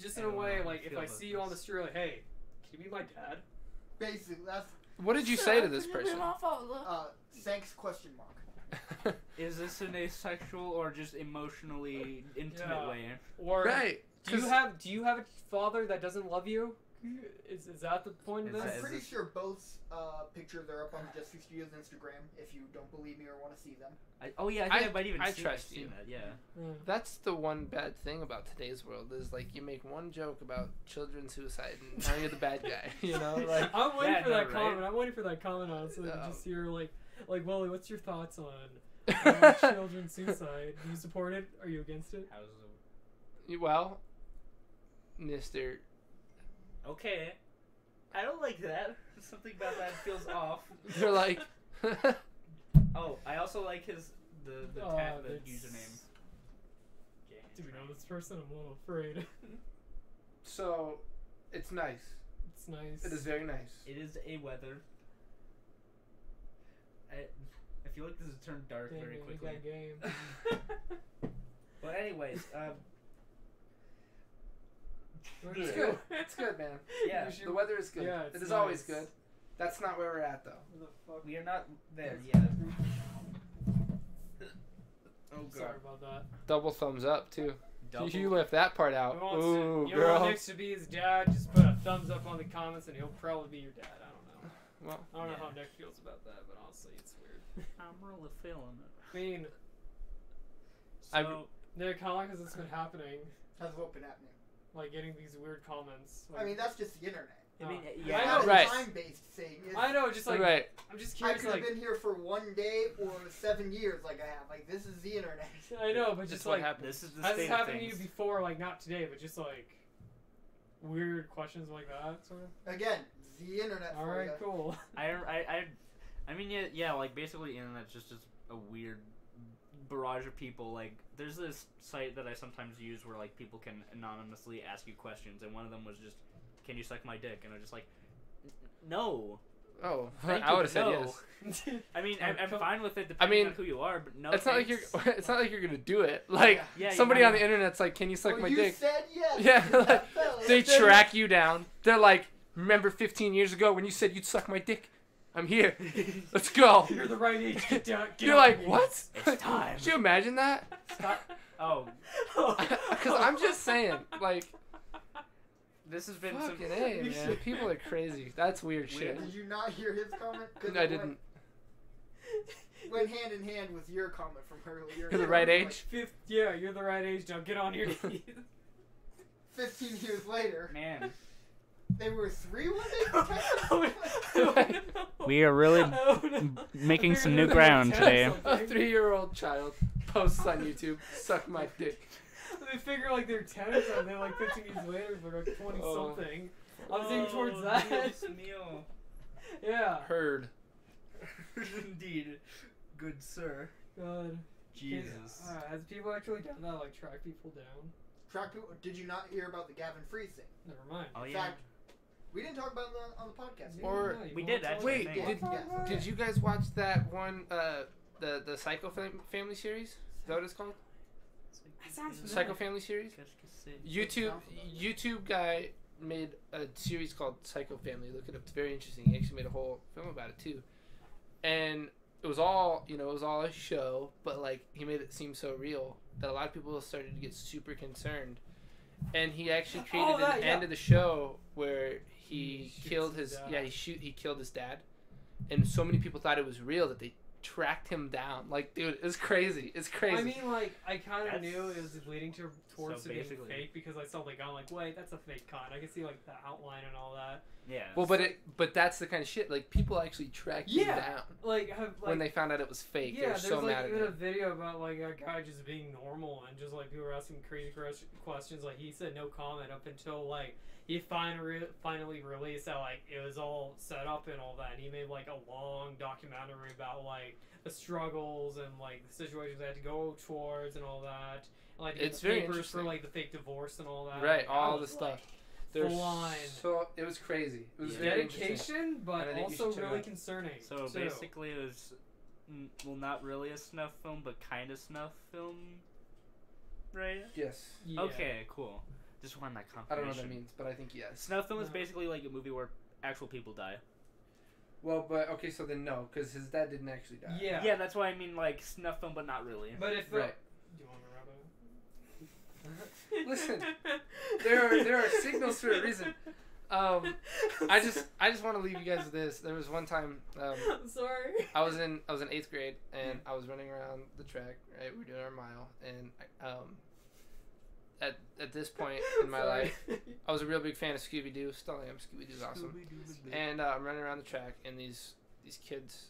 Speaker 1: just in
Speaker 2: I
Speaker 1: a
Speaker 2: don't know
Speaker 1: way,
Speaker 2: how
Speaker 1: like
Speaker 2: I
Speaker 1: if
Speaker 2: feel
Speaker 1: I
Speaker 2: about
Speaker 1: see you on the
Speaker 2: this.
Speaker 1: street, like, hey, can you be my dad?
Speaker 4: Basically, that's
Speaker 3: What did you say to this person?
Speaker 4: thanks question mark.
Speaker 2: Is this an asexual or just emotionally intimate
Speaker 1: Yeah.
Speaker 2: way?
Speaker 1: Or
Speaker 3: Right.
Speaker 1: do you have a father that doesn't love you? Is that the point of
Speaker 2: Is
Speaker 1: this?
Speaker 2: that-
Speaker 4: I'm pretty
Speaker 2: this-
Speaker 4: sure both pictures are up on the Just Two Studios Instagram if you don't believe me or want to see them.
Speaker 2: I think I might even
Speaker 3: I
Speaker 2: seen,
Speaker 3: trust
Speaker 2: seen
Speaker 3: you.
Speaker 2: that. Yeah.
Speaker 3: That's the one bad thing about today's world is like you make one joke about children suicide and now you're the bad guy. You know, like
Speaker 1: I'm waiting
Speaker 2: Yeah,
Speaker 1: for
Speaker 2: no,
Speaker 1: that
Speaker 2: right?
Speaker 1: comment. I'm waiting for that comment honestly.
Speaker 3: Yeah.
Speaker 1: Just hear like, Like, Wally, what's your thoughts on children's suicide? Do you support it? Are you against it?
Speaker 2: How's it?
Speaker 3: Well, Mister.
Speaker 2: Okay. I don't like that. Something about that feels off.
Speaker 3: They're like.
Speaker 2: Oh, I also like the username.
Speaker 1: Do we know this person? I'm a little afraid.
Speaker 3: So, it's nice.
Speaker 1: It's nice.
Speaker 3: It is very nice.
Speaker 2: It is a weather. I feel like this has turned dark
Speaker 1: Dang,
Speaker 2: very
Speaker 1: man,
Speaker 2: quickly.
Speaker 1: we got game.
Speaker 2: But anyways,
Speaker 3: It's good. It's good, man.
Speaker 2: yeah,
Speaker 3: The weather is good.
Speaker 1: Yeah,
Speaker 3: it is
Speaker 1: it's
Speaker 3: always
Speaker 1: nice.
Speaker 3: good. That's not where we're at, though.
Speaker 1: What the fuck?
Speaker 2: we are not there yet. Oh god.
Speaker 1: Sorry about that.
Speaker 3: Double thumbs up, too.
Speaker 2: Double.
Speaker 3: You left that part out.
Speaker 1: Who wants
Speaker 3: Ooh,
Speaker 1: to, you
Speaker 3: girl.
Speaker 1: want Nick to be his dad? Just put a thumbs up on the comments and he'll probably be your dad. I don't know.
Speaker 3: Well,
Speaker 1: I don't know
Speaker 2: Yeah.
Speaker 1: how Nick feels about that, but honestly, it's weird.
Speaker 2: I'm really feeling it.
Speaker 1: I mean,
Speaker 2: So,
Speaker 1: Nick, how long has this been happening?
Speaker 4: How's what been happening?
Speaker 1: Like, getting these weird comments.
Speaker 4: I mean, that's just the internet.
Speaker 2: I mean,
Speaker 1: Oh.
Speaker 2: yeah.
Speaker 1: I
Speaker 4: It's
Speaker 1: know,
Speaker 4: not a
Speaker 3: right.
Speaker 4: time-based thing. It's,
Speaker 1: I know, just like,
Speaker 3: right.
Speaker 1: I'm just
Speaker 4: I
Speaker 1: curious,
Speaker 4: could have
Speaker 1: like,
Speaker 4: been here for 1 day or 7 years like I have. Like, this is the internet.
Speaker 1: I know, but
Speaker 3: Just
Speaker 1: just
Speaker 3: what
Speaker 1: like,
Speaker 3: happened.
Speaker 2: This is the
Speaker 1: has
Speaker 2: state
Speaker 1: this
Speaker 2: of
Speaker 1: happened to you
Speaker 2: things.
Speaker 1: before? Like, not today, but just like, weird questions like that, sort of?
Speaker 4: Again, the internet for
Speaker 1: Alright,
Speaker 4: you.
Speaker 1: cool.
Speaker 2: I mean, yeah, like basically, internet's just a weird barrage of people. Like, there's this site that I sometimes use where like people can anonymously ask you questions, and one of them was just, "Can you suck my dick?" And I was just like, "No."
Speaker 3: Oh,
Speaker 2: Thank
Speaker 3: I
Speaker 2: you,
Speaker 3: would have said
Speaker 2: no.
Speaker 3: yes.
Speaker 2: I mean, I'm
Speaker 1: Come-
Speaker 2: fine with it depending
Speaker 3: mean,
Speaker 2: on who you are, but no.
Speaker 3: It's not like you're.
Speaker 2: thanks.
Speaker 3: It's not like you're gonna do it. Like
Speaker 2: Yeah,
Speaker 3: somebody
Speaker 2: you
Speaker 3: on the internet's like, "Can you suck
Speaker 4: Well,
Speaker 3: my
Speaker 4: you
Speaker 3: dick?"
Speaker 4: said yes.
Speaker 3: Yeah,
Speaker 4: That
Speaker 3: like,
Speaker 4: fell.
Speaker 3: They
Speaker 4: That's it.
Speaker 3: track you down. They're like, "Remember 15 years ago when you said you'd suck my dick? I'm here. Let's go."
Speaker 1: You're the right age. Get down. Get
Speaker 3: You're
Speaker 1: off
Speaker 3: like,
Speaker 1: me.
Speaker 3: "What?"
Speaker 2: It's time.
Speaker 3: Could you imagine that?
Speaker 2: Oh,
Speaker 3: Because I'm just saying, like,
Speaker 2: this has been some.
Speaker 3: fucking A,
Speaker 1: You
Speaker 3: man.
Speaker 1: should-
Speaker 3: People are crazy. That's weird shit.
Speaker 4: Did you not hear his comment? 'Cause
Speaker 3: I
Speaker 4: it
Speaker 3: didn't.
Speaker 4: Went hand in hand with your comment from earlier.
Speaker 3: You're the right
Speaker 4: Like,
Speaker 3: age.
Speaker 1: Yeah, you're the right age. Now get on your knees.
Speaker 4: 15 years later,
Speaker 2: Man,
Speaker 4: they were 3 women?
Speaker 2: we are really
Speaker 1: Oh, no.
Speaker 2: making
Speaker 1: I
Speaker 2: some
Speaker 1: figured
Speaker 2: new
Speaker 1: they were
Speaker 2: ground
Speaker 1: 10
Speaker 2: today.
Speaker 3: A
Speaker 1: something.
Speaker 3: 3-year-old child posts on YouTube, "Suck my dick."
Speaker 1: They figure like they're 10 or something. Like 15 years later, they're like 20
Speaker 3: Oh.
Speaker 1: something. I'm thinking towards that.
Speaker 2: Dios mío.
Speaker 1: Yeah.
Speaker 3: Heard.
Speaker 2: Indeed, good sir.
Speaker 1: God.
Speaker 2: Jesus.
Speaker 1: Has people actually done that? Like track people down?
Speaker 4: Track people. Did you not hear about the Gavin Freeze thing?
Speaker 1: Never mind.
Speaker 2: Oh
Speaker 4: In
Speaker 2: yeah.
Speaker 4: fact, we didn't talk about it on the podcast. did we?
Speaker 3: Or-
Speaker 1: Yeah, you
Speaker 2: we
Speaker 1: wanna
Speaker 2: did,
Speaker 1: talk
Speaker 2: actually,
Speaker 3: Wait,
Speaker 2: I
Speaker 1: about
Speaker 2: think.
Speaker 3: did,
Speaker 1: it?
Speaker 3: did you guys watch that one, the Psycho Family series? Is that what it's called?
Speaker 1: That sounds familiar.
Speaker 3: Psycho Family series? YouTube guy made a series called Psycho Family. Look it up. It's very interesting. He actually made a whole film about it too. And it was all, it was all a show, but like he made it seem so real that a lot of people started to get super concerned. And he actually created
Speaker 1: that,
Speaker 3: an
Speaker 1: yeah.
Speaker 3: end of the show where he
Speaker 1: shoots
Speaker 3: killed
Speaker 1: his
Speaker 3: his
Speaker 1: dad.
Speaker 3: he killed his dad. And so many people thought it was real that they tracked him down. Like, dude, it's crazy. It's crazy.
Speaker 1: I mean, like, I kind of
Speaker 2: That's-
Speaker 1: knew it was leading towards
Speaker 2: so
Speaker 1: it being
Speaker 2: basically-
Speaker 1: fake because I saw the gun. Like, wait, that's a fake con. I can see like the outline and all that.
Speaker 2: Yeah.
Speaker 3: well, but that's the kind of shit. Like, people actually tracked him
Speaker 1: Yeah.
Speaker 3: down
Speaker 1: Like,
Speaker 3: when they found out it was fake.
Speaker 1: yeah,
Speaker 3: they were
Speaker 1: there's
Speaker 3: so
Speaker 1: like
Speaker 3: mad at
Speaker 1: even a
Speaker 3: him.
Speaker 1: video about like a guy just being normal and just like people were asking crazy questions. Like he said no comment up until like he finally released that like it was all set up and all that. And he made like a long documentary about like the struggles and like the situations they had to go towards and all that. And, like to get
Speaker 3: It's
Speaker 1: the
Speaker 3: very
Speaker 1: papers for
Speaker 3: interesting.
Speaker 1: like the fake divorce and all that.
Speaker 3: Right,
Speaker 1: Like,
Speaker 3: all
Speaker 1: that
Speaker 3: the
Speaker 1: was,
Speaker 3: stuff.
Speaker 1: like,
Speaker 3: There's
Speaker 1: line.
Speaker 3: so it was crazy. It was
Speaker 2: Yeah.
Speaker 3: very interesting.
Speaker 1: dedication, but
Speaker 3: And I think you
Speaker 1: also
Speaker 3: should check it
Speaker 1: really
Speaker 3: out.
Speaker 1: concerning.
Speaker 2: So
Speaker 1: too.
Speaker 2: basically, it was, well, not really a snuff film, but kind of snuff film, right?
Speaker 3: Yes.
Speaker 1: Yeah.
Speaker 2: Okay, cool. Just wanted that
Speaker 3: I
Speaker 2: confirmation.
Speaker 3: don't know what that means, but I think yes.
Speaker 2: Snuff film is
Speaker 1: No.
Speaker 2: basically like a movie where actual people die.
Speaker 3: Well, but okay, so then no, because his dad didn't actually die.
Speaker 1: Yeah.
Speaker 2: Yeah, that's why I mean like snuff film, but not really.
Speaker 1: But if
Speaker 3: Right.
Speaker 1: do you want to rub it?
Speaker 3: Listen, there are signals for a reason. I just want to leave you guys with this. There was one time
Speaker 1: I'm sorry.
Speaker 3: I was in 8th grade and I was running around the track. Right, we were doing our mile, and at this point in my
Speaker 1: Sorry.
Speaker 3: life, I was a real big fan of Scooby Doo. Still am. Scooby Doo's awesome. And I'm running around the track, and these kids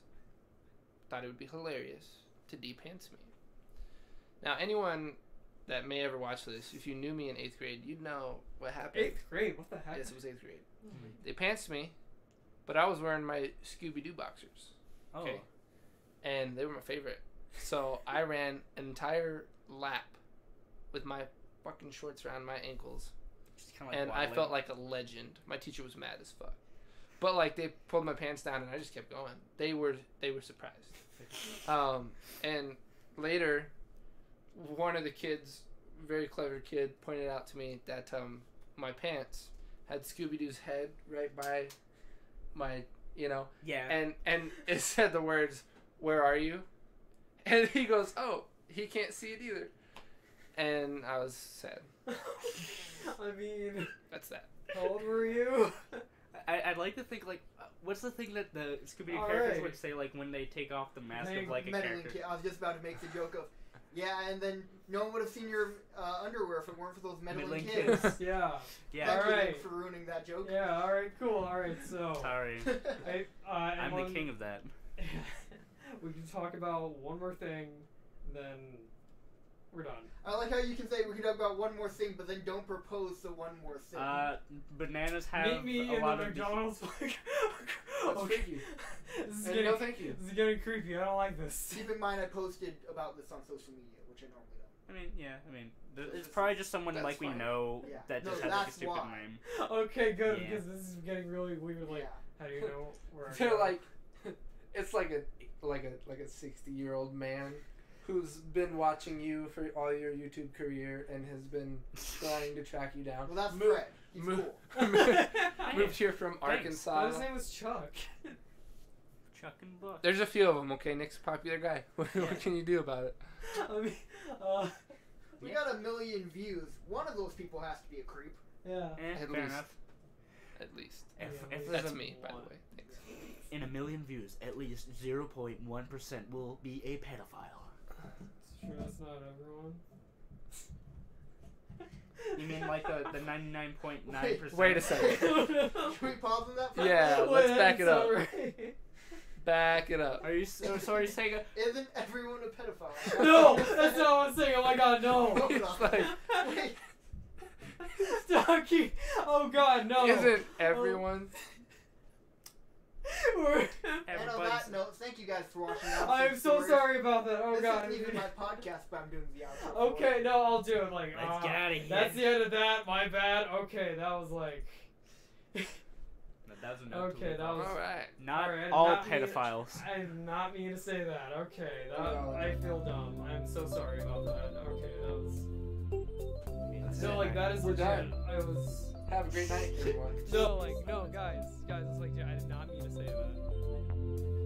Speaker 3: thought it would be hilarious to de-pants me. Now, anyone that may ever watch this, if you knew me in 8th grade, you'd know what happened.
Speaker 1: 8th grade? What the heck?
Speaker 3: Yes, it was 8th grade. They pantsed me, but I was wearing my Scooby-Doo boxers.
Speaker 2: Oh.
Speaker 3: Okay. And they were my favorite. So I ran an entire lap with my fucking shorts around my ankles.
Speaker 2: Just kinda like
Speaker 3: And I felt like a legend. My teacher was mad as fuck. But like they pulled my pants down and I just kept going. They were surprised. And later, one of the kids, very clever kid, pointed out to me that my pants had Scooby-Doo's head right by my,
Speaker 2: Yeah.
Speaker 3: and it said the words, "Where are you?" And he goes, "Oh, he can't see it either." And I was sad.
Speaker 1: I mean,
Speaker 3: That's that.
Speaker 1: how old were you?
Speaker 2: I'd like to think, like, what's the thing that the Scooby-Doo
Speaker 1: All
Speaker 2: characters
Speaker 1: right.
Speaker 2: would say, like, when they take off the mask
Speaker 1: Hey,
Speaker 2: of, like, a
Speaker 4: Meddling
Speaker 2: character?
Speaker 4: kid. I was just about to make the joke of, yeah, and then no one would have seen your underwear if it weren't for those meddling
Speaker 2: Meddling
Speaker 4: kids.
Speaker 1: Yeah.
Speaker 2: Yeah.
Speaker 4: Thank you,
Speaker 1: Alright.
Speaker 4: Luke, for ruining that joke.
Speaker 1: Yeah, alright, cool. Alright, so.
Speaker 2: Sorry. I'm the king of that.
Speaker 1: We can talk about one more thing, then we're done.
Speaker 4: I like how you can say we can talk about one more thing, but then don't propose the one more thing.
Speaker 2: Bananas have
Speaker 1: Meet me
Speaker 2: a
Speaker 1: in
Speaker 2: lot
Speaker 1: the
Speaker 2: of...
Speaker 1: McDonald's.
Speaker 3: That's
Speaker 1: Okay.
Speaker 3: freaky.
Speaker 1: This is
Speaker 3: And
Speaker 1: getting,
Speaker 3: no thank you.
Speaker 1: This is getting creepy. I don't like this.
Speaker 4: Keep in mind I posted about this on social media, which I normally don't.
Speaker 2: I mean, yeah, it's probably just someone
Speaker 3: That's
Speaker 2: like we
Speaker 3: fine.
Speaker 2: know
Speaker 4: Yeah.
Speaker 2: that
Speaker 4: No,
Speaker 2: just has like a
Speaker 4: that's
Speaker 2: stupid
Speaker 4: why.
Speaker 2: name.
Speaker 1: Okay, good,
Speaker 2: Yeah.
Speaker 1: because this is getting really weird. Like,
Speaker 4: Yeah.
Speaker 1: how do you know where I'm
Speaker 3: They're
Speaker 1: going?
Speaker 3: like, it's like a 60-year-old man who's been watching you for all your YouTube career and has been trying to track you down.
Speaker 4: Well, that's
Speaker 3: Move-
Speaker 4: Fred. He's
Speaker 3: move-
Speaker 4: cool.
Speaker 3: Moved here from
Speaker 2: Thanks.
Speaker 3: Arkansas.
Speaker 1: His name was Chuck.
Speaker 2: Chuck and Buck.
Speaker 3: There's a few of them. Okay, Nick's a popular guy. What can you do about it?
Speaker 1: I mean,
Speaker 4: We got 1 million views. One of those people has to be a creep.
Speaker 1: yeah.
Speaker 3: At
Speaker 2: Fair
Speaker 3: least.
Speaker 2: enough.
Speaker 3: At least.
Speaker 1: Yeah,
Speaker 2: If
Speaker 1: there's
Speaker 3: That's
Speaker 2: a-
Speaker 3: me, by the way. Thanks.
Speaker 2: In 1 million views, at least 0.1% will be a pedophile.
Speaker 1: It's true, that's not everyone.
Speaker 2: You mean like the 99.9%?
Speaker 3: Wait a second.
Speaker 4: Can we pause on that for a
Speaker 3: Yeah,
Speaker 4: minute?
Speaker 3: let's
Speaker 1: Wait,
Speaker 3: back it
Speaker 1: that's
Speaker 3: up.
Speaker 1: not right.
Speaker 3: Back it up.
Speaker 2: Are you so sorry saying?
Speaker 4: Isn't everyone a pedophile?
Speaker 1: No, that's not what I'm saying. Oh my god, no.
Speaker 4: Hold
Speaker 3: It's
Speaker 4: on.
Speaker 3: like,
Speaker 4: Wait.
Speaker 1: Donkey. Oh god, no.
Speaker 3: isn't everyone?
Speaker 1: We're-
Speaker 4: And on that note, thank you guys for watching.
Speaker 1: I'm so sorry about that. Oh
Speaker 4: This
Speaker 1: god.
Speaker 4: isn't even my podcast, but I'm doing the outro. for
Speaker 1: Okay,
Speaker 4: it.
Speaker 1: no, I'll do it. Like,
Speaker 2: Let's get outta here.
Speaker 1: That's the end of that. My bad. Okay, that was like.
Speaker 2: That was a note to
Speaker 1: Okay,
Speaker 2: live
Speaker 1: that
Speaker 2: on.
Speaker 1: was.
Speaker 3: Alright.
Speaker 2: Not
Speaker 1: Alright,
Speaker 2: all
Speaker 1: not me.
Speaker 2: pedophiles.
Speaker 1: I did not mean to say that. Okay,
Speaker 3: No.
Speaker 1: I feel dumb. I'm so sorry about that. Okay, that was.
Speaker 3: That's
Speaker 1: No,
Speaker 3: it.
Speaker 1: like that is
Speaker 3: We're
Speaker 1: legit.
Speaker 3: done.
Speaker 1: I was.
Speaker 3: Have a great night, everyone.
Speaker 1: No, like no, guys, it's like I did not mean to say that.